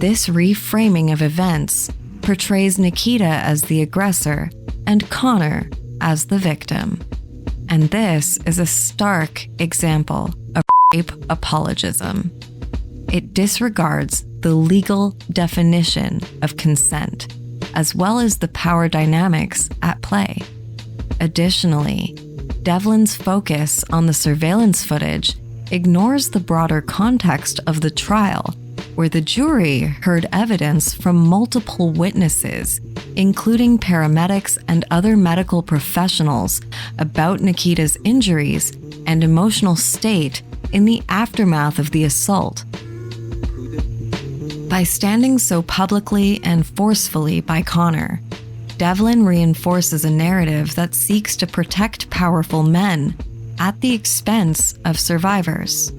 S4: This reframing of events portrays Nikita as the aggressor and Conor as the victim. And this is a stark example of rape apologism. It disregards the the legal definition of consent, as well as the power dynamics at play. Additionally, Devlin's focus on the surveillance footage ignores the broader context of the trial, where the jury heard evidence from multiple witnesses, including paramedics and other medical professionals, about Nikita's injuries and emotional state in the aftermath of the assault. By standing so publicly and forcefully by Conor, Devlin reinforces a narrative that seeks to protect powerful men at the expense of survivors.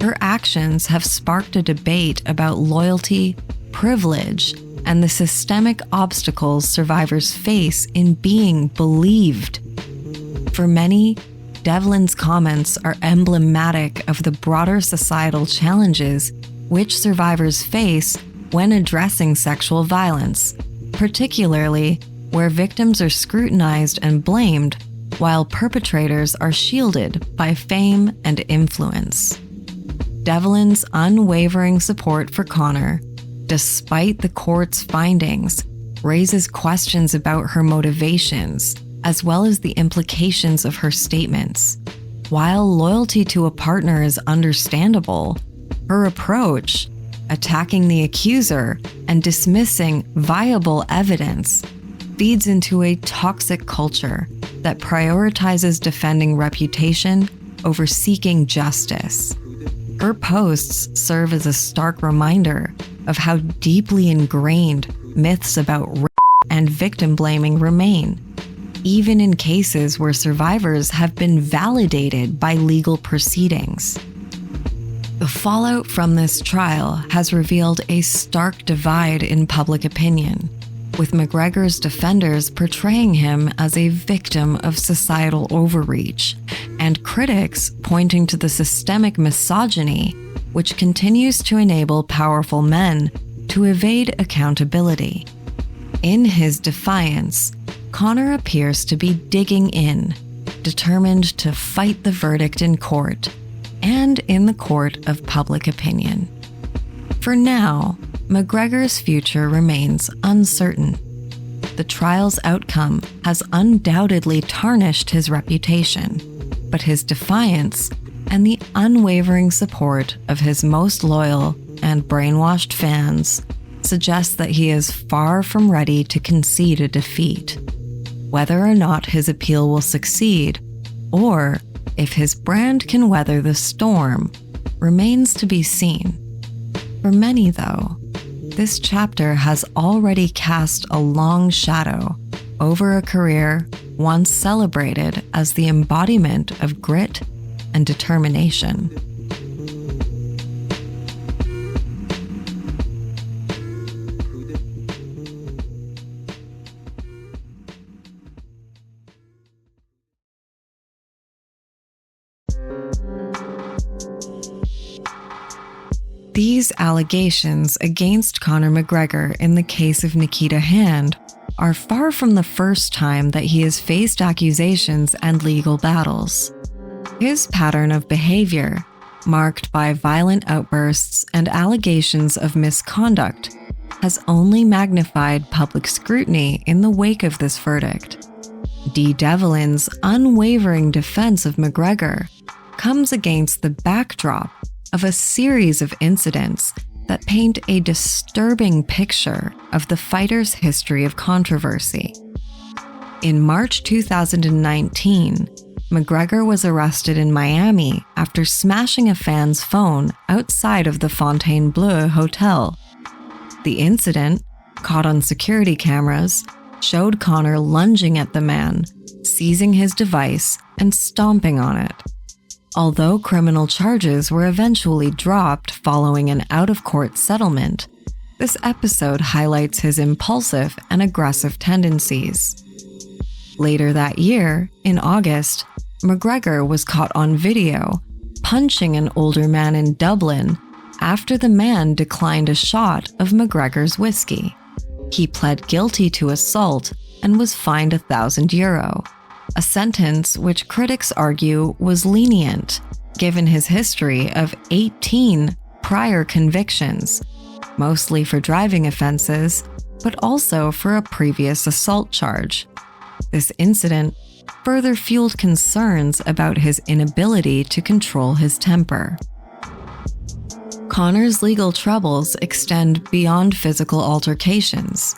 S4: Her actions have sparked a debate about loyalty, privilege, and the systemic obstacles survivors face in being believed. For many, Devlin's comments are emblematic of the broader societal challenges which survivors face when addressing sexual violence, particularly where victims are scrutinized and blamed, while perpetrators are shielded by fame and influence. Devlin's unwavering support for Conor, despite the court's findings, raises questions about her motivations, as well as the implications of her statements. While loyalty to a partner is understandable, her approach, attacking the accuser and dismissing viable evidence, feeds into a toxic culture that prioritizes defending reputation over seeking justice. Her posts serve as a stark reminder of how deeply ingrained myths about rape and victim blaming remain, even in cases where survivors have been validated by legal proceedings. The fallout from this trial has revealed a stark divide in public opinion, with McGregor's defenders portraying him as a victim of societal overreach, and critics pointing to the systemic misogyny which continues to enable powerful men to evade accountability. In his defiance, Conor appears to be digging in, determined to fight the verdict in court and in the court of public opinion. For now, McGregor's future remains uncertain. The trial's outcome has undoubtedly tarnished his reputation, but his defiance and the unwavering support of his most loyal and brainwashed fans suggests that he is far from ready to concede a defeat. Whether or not his appeal will succeed, or if his brand can weather the storm, remains to be seen. For many, though, this chapter has already cast a long shadow over a career once celebrated as the embodiment of grit and determination. These allegations against Conor McGregor in the case of Nikita Hand are far from the first time that he has faced accusations and legal battles. His pattern of behavior, marked by violent outbursts and allegations of misconduct, has only magnified public scrutiny in the wake of this verdict. Devlin's unwavering defense of McGregor comes against the backdrop of a series of incidents that paint a disturbing picture of the fighter's history of controversy. In March 2019, McGregor was arrested in Miami after smashing a fan's phone outside of the Fontainebleau Hotel. The incident, caught on security cameras, showed Conor lunging at the man, seizing his device, and stomping on it. Although criminal charges were eventually dropped following an out-of-court settlement, this episode highlights his impulsive and aggressive tendencies. Later that year, in August, McGregor was caught on video punching an older man in Dublin after the man declined a shot of McGregor's whiskey. He pled guilty to assault and was fined €1,000, a sentence which critics argue was lenient, given his history of 18 prior convictions. mostly for driving offenses, but also for a previous assault charge. This incident further fueled concerns about his inability to control his temper. Conor's legal troubles extend beyond physical altercations.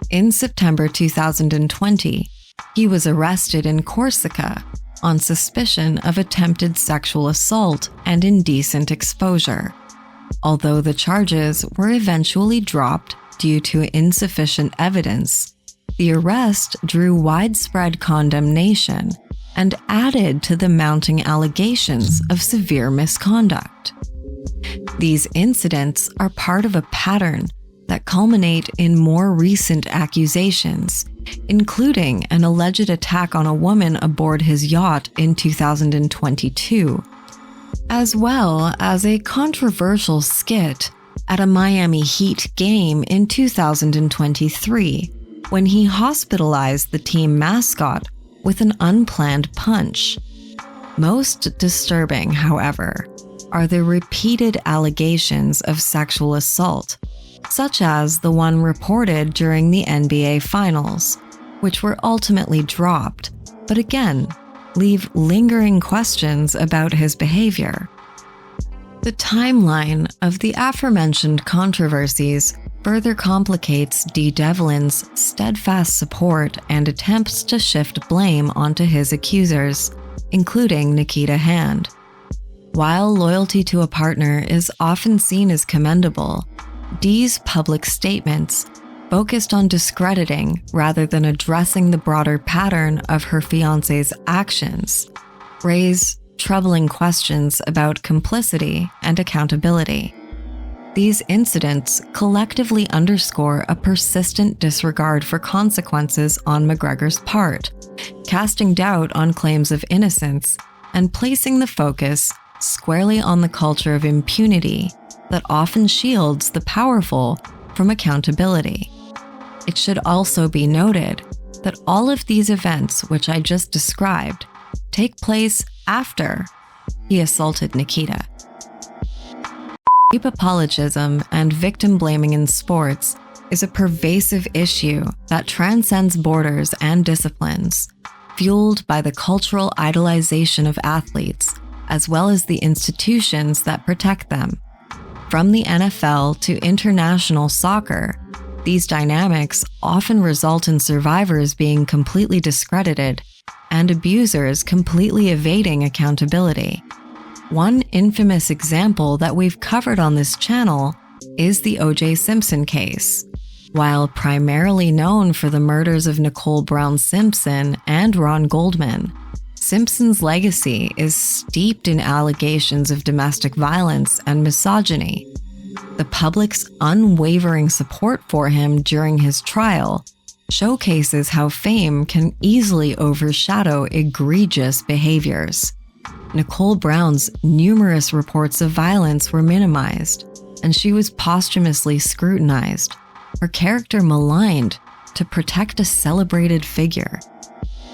S4: In September 2020, he was arrested in Corsica on suspicion of attempted sexual assault and indecent exposure. Although the charges were eventually dropped due to insufficient evidence, the arrest drew widespread condemnation and added to the mounting allegations of severe misconduct. These incidents are part of a pattern that culminate in more recent accusations, including an alleged attack on a woman aboard his yacht in 2022, as well as a controversial skit at a Miami Heat game in 2023 when he hospitalized the team mascot with an unplanned punch. Most disturbing, however, are the repeated allegations of sexual assault, such as the one reported during the NBA Finals, which were ultimately dropped, but again, leave lingering questions about his behavior. The timeline of the aforementioned controversies further complicates D. Devlin's steadfast support and attempts to shift blame onto his accusers, including Nikita Hand. While loyalty to a partner is often seen as commendable, Dee's public statements, focused on discrediting rather than addressing the broader pattern of her fiancé's actions, raise troubling questions about complicity and accountability. These incidents collectively underscore a persistent disregard for consequences on McGregor's part, casting doubt on claims of innocence and placing the focus squarely on the culture of impunity that often shields the powerful from accountability. It should also be noted that all of these events, which I just described, take place after he assaulted Nikita. Rape apologism and victim blaming in sports is a pervasive issue that transcends borders and disciplines, fueled by the cultural idolization of athletes, as well as the institutions that protect them. From the NFL to international soccer, these dynamics often result in survivors being completely discredited and abusers completely evading accountability. One infamous example that we've covered on this channel is the O.J. Simpson case. While primarily known for the murders of Nicole Brown Simpson and Ron Goldman, Simpson's legacy is steeped in allegations of domestic violence and misogyny. The public's unwavering support for him during his trial showcases how fame can easily overshadow egregious behaviors. Nicole Brown's numerous reports of violence were minimized, and she was posthumously scrutinized, her character maligned to protect a celebrated figure.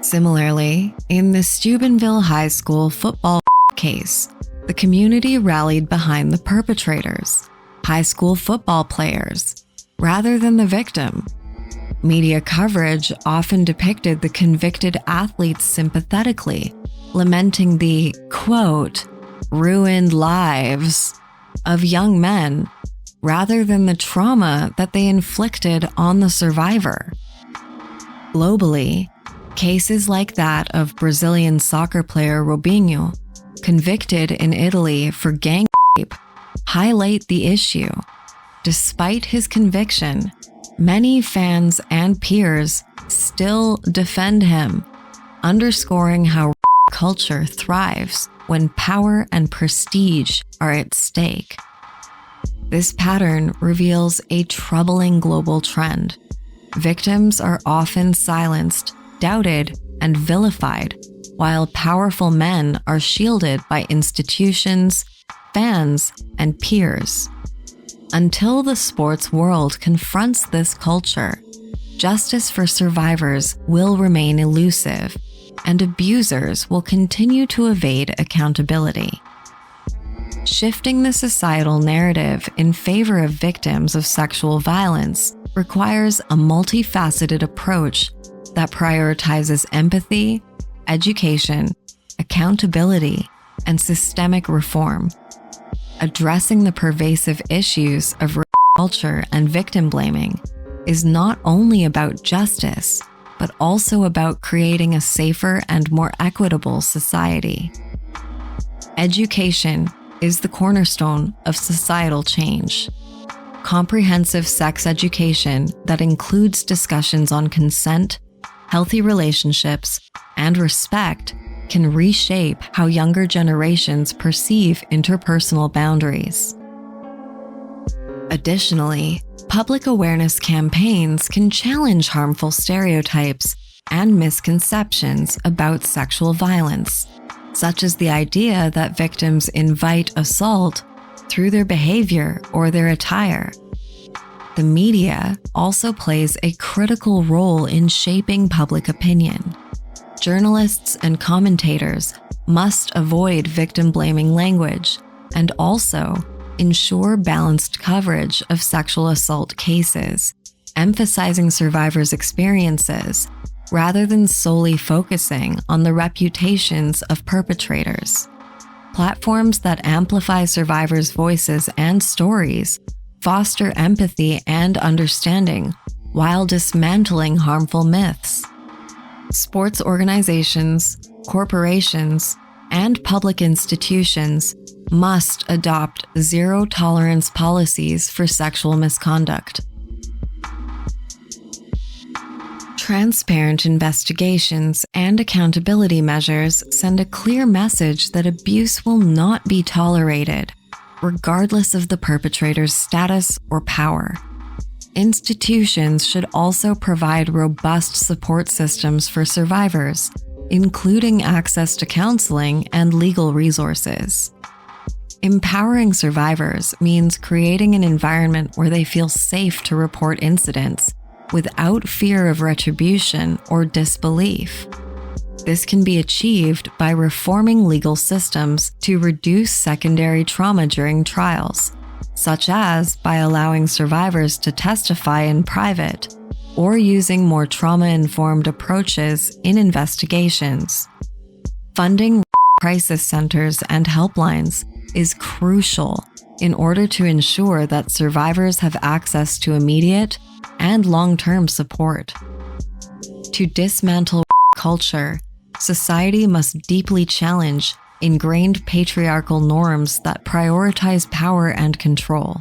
S4: Similarly, in the Steubenville High School football case, the community rallied behind the perpetrators, high school football players, rather than the victim. Media coverage often depicted the convicted athletes sympathetically, lamenting the, quote, ruined lives of young men, rather than the trauma that they inflicted on the survivor. Globally, cases like that of Brazilian soccer player Robinho, convicted in Italy for gang rape, highlight the issue. Despite his conviction, many fans and peers still defend him, underscoring how culture thrives when power and prestige are at stake. This pattern reveals a troubling global trend. Victims are often silenced, doubted, and vilified, while powerful men are shielded by institutions, fans, and peers. Until the sports world confronts this culture, justice for survivors will remain elusive, and abusers will continue to evade accountability. Shifting the societal narrative in favor of victims of sexual violence requires a multifaceted approach that prioritizes empathy, education, accountability, and systemic reform. Addressing the pervasive issues of rape culture and victim blaming is not only about justice, but also about creating a safer and more equitable society. Education is the cornerstone of societal change. Comprehensive sex education that includes discussions on consent, healthy relationships, and respect can reshape how younger generations perceive interpersonal boundaries. Additionally, public awareness campaigns can challenge harmful stereotypes and misconceptions about sexual violence, such as the idea that victims invite assault through their behavior or their attire. The media also plays a critical role in shaping public opinion. Journalists and commentators must avoid victim-blaming language and also ensure balanced coverage of sexual assault cases, emphasizing survivors' experiences rather than solely focusing on the reputations of perpetrators. Platforms that amplify survivors' voices and stories foster empathy and understanding while dismantling harmful myths. Sports organizations, corporations, and public institutions must adopt zero-tolerance policies for sexual misconduct. Transparent investigations and accountability measures send a clear message that abuse will not be tolerated, regardless of the perpetrator's status or power. Institutions should also provide robust support systems for survivors, including access to counseling and legal resources. Empowering survivors means creating an environment where they feel safe to report incidents without fear of retribution or disbelief. This can be achieved by reforming legal systems to reduce secondary trauma during trials, such as by allowing survivors to testify in private or using more trauma-informed approaches in investigations. Funding crisis centers and helplines is crucial in order to ensure that survivors have access to immediate and long-term support. To dismantle culture, society must deeply challenge ingrained patriarchal norms that prioritize power and control.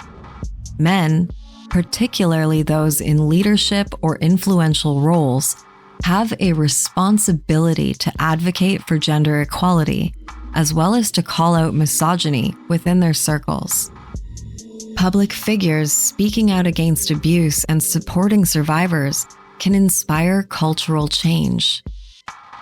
S4: Men, particularly those in leadership or influential roles, have a responsibility to advocate for gender equality, as well as to call out misogyny within their circles. Public figures speaking out against abuse and supporting survivors can inspire cultural change.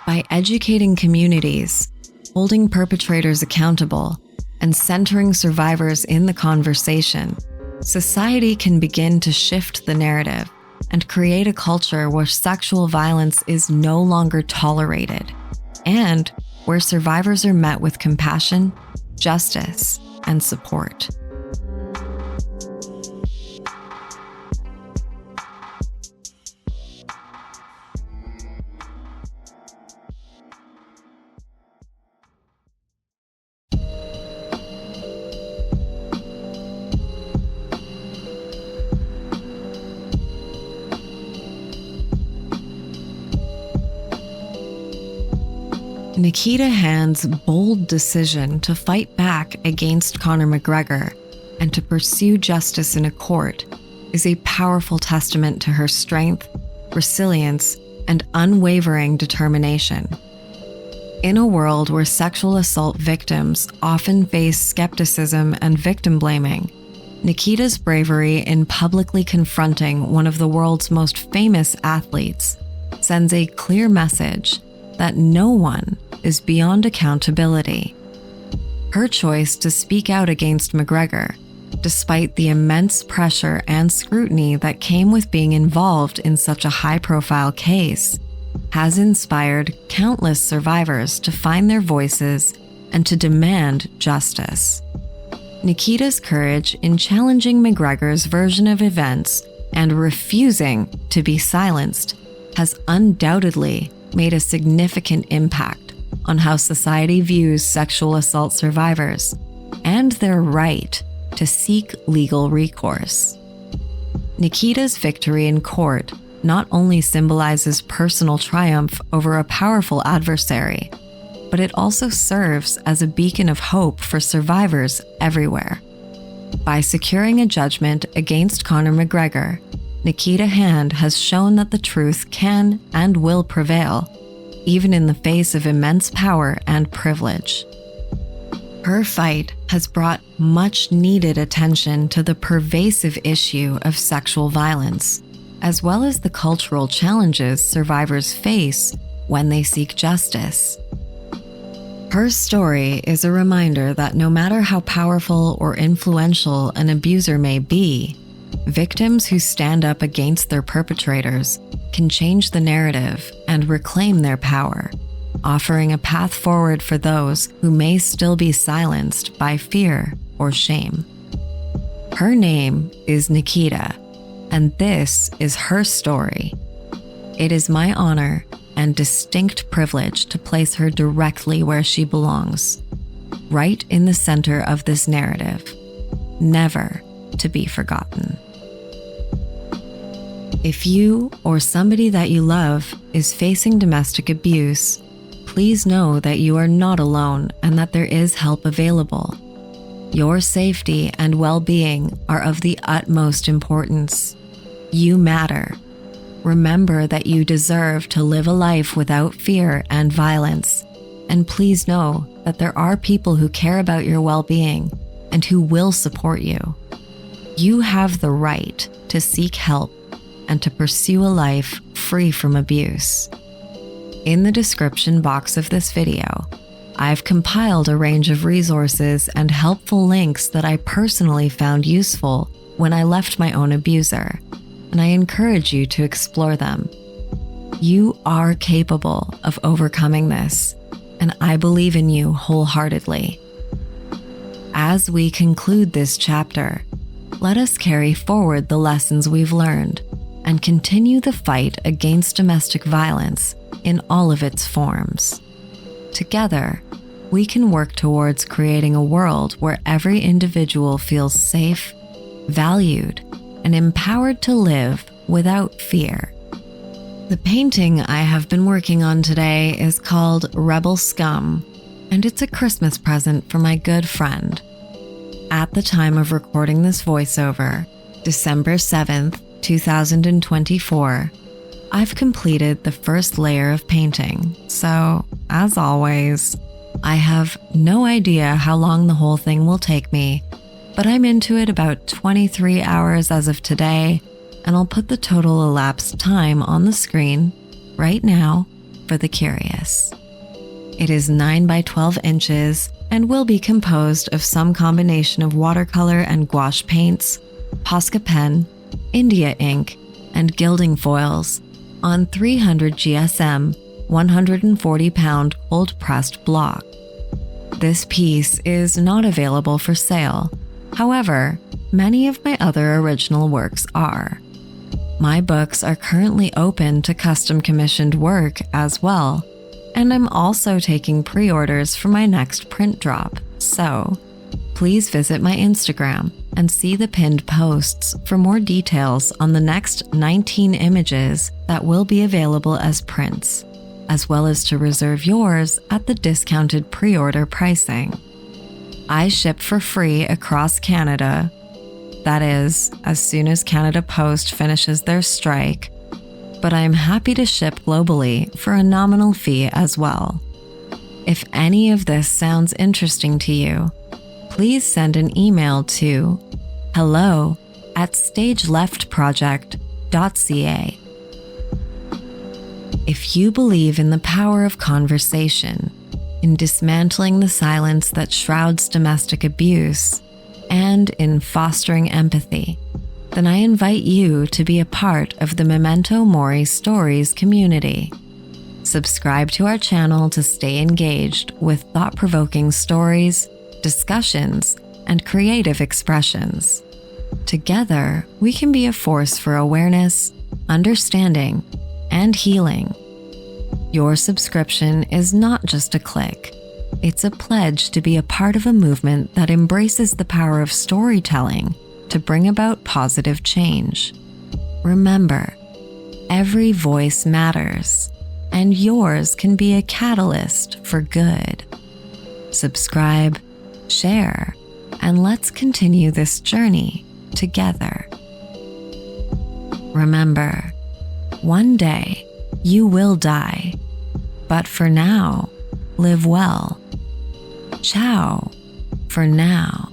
S4: By educating communities, holding perpetrators accountable, and centering survivors in the conversation, society can begin to shift the narrative and create a culture where sexual violence is no longer tolerated, and where survivors are met with compassion, justice, and support. Nikita Hand's bold decision to fight back against Conor McGregor and to pursue justice in a court is a powerful testament to her strength, resilience, and unwavering determination. In a world where sexual assault victims often face skepticism and victim blaming, Nikita's bravery in publicly confronting one of the world's most famous athletes sends a clear message that no one is beyond accountability. Her choice to speak out against McGregor, despite the immense pressure and scrutiny that came with being involved in such a high-profile case, has inspired countless survivors to find their voices and to demand justice. Nikita's courage in challenging McGregor's version of events and refusing to be silenced has undoubtedly made a significant impact on how society views sexual assault survivors and their right to seek legal recourse. Nikita's victory in court not only symbolizes personal triumph over a powerful adversary, but it also serves as a beacon of hope for survivors everywhere. By securing a judgment against Conor McGregor, Nikita Hand has shown that the truth can and will prevail, even in the face of immense power and privilege. Her fight has brought much-needed attention to the pervasive issue of sexual violence, as well as the cultural challenges survivors face when they seek justice. Her story is a reminder that no matter how powerful or influential an abuser may be, victims who stand up against their perpetrators can change the narrative and reclaim their power, offering a path forward for those who may still be silenced by fear or shame. Her name is Nikita, and this is her story. It is my honor and distinct privilege to place her directly where she belongs, right in the center of this narrative, never to be forgotten. If you or somebody that you love is facing domestic abuse, please know that you are not alone and that there is help available. Your safety and well-being are of the utmost importance. You matter. Remember that you deserve to live a life without fear and violence. And please know that there are people who care about your well-being and who will support you. You have the right to seek help and to pursue a life free from abuse. In the description box of this video, I've compiled a range of resources and helpful links that I personally found useful when I left my own abuser, and I encourage you to explore them. You are capable of overcoming this, and I believe in you wholeheartedly. As we conclude this chapter, let us carry forward the lessons we've learned and continue the fight against domestic violence in all of its forms. Together, we can work towards creating a world where every individual feels safe, valued, and empowered to live without fear. The painting I have been working on today is called Rebel Scum, and it's a Christmas present for my good friend. At the time of recording this voiceover, December 7th, 2024, I've completed the first layer of painting, so, as always, I have no idea how long the whole thing will take me, but I'm into it about 23 hours as of today, and I'll put the total elapsed time on the screen right now for the curious. It is 9 by 12 inches and will be composed of some combination of watercolor and gouache paints, Posca pen, India ink, and gilding foils on 300 GSM 140-pound cold-pressed block. This piece is not available for sale. However, many of my other original works are. My books are currently open to custom commissioned work as well, and I'm also taking pre-orders for my next print drop, so please visit my Instagram and see the pinned posts for more details on the next 19 images that will be available as prints, as well as to reserve yours at the discounted pre-order pricing. I ship for free across Canada. That is, as soon as Canada Post finishes their strike, but I am happy to ship globally for a nominal fee as well. If any of this sounds interesting to you, please send an email to hello@stageleftproject.ca. If you believe in the power of conversation, in dismantling the silence that shrouds domestic abuse, and in fostering empathy, then I invite you to be a part of the Memento Mori Stories community. Subscribe to our channel to stay engaged with thought-provoking stories, discussions, and creative expressions. Together, we can be a force for awareness, understanding, and healing. Your subscription is not just a click. It's a pledge to be a part of a movement that embraces the power of storytelling to bring about positive change. Remember, every voice matters, and yours can be a catalyst for good. Subscribe, share, and let's continue this journey together. Remember, one day you will die, but for now, live well. Ciao for now.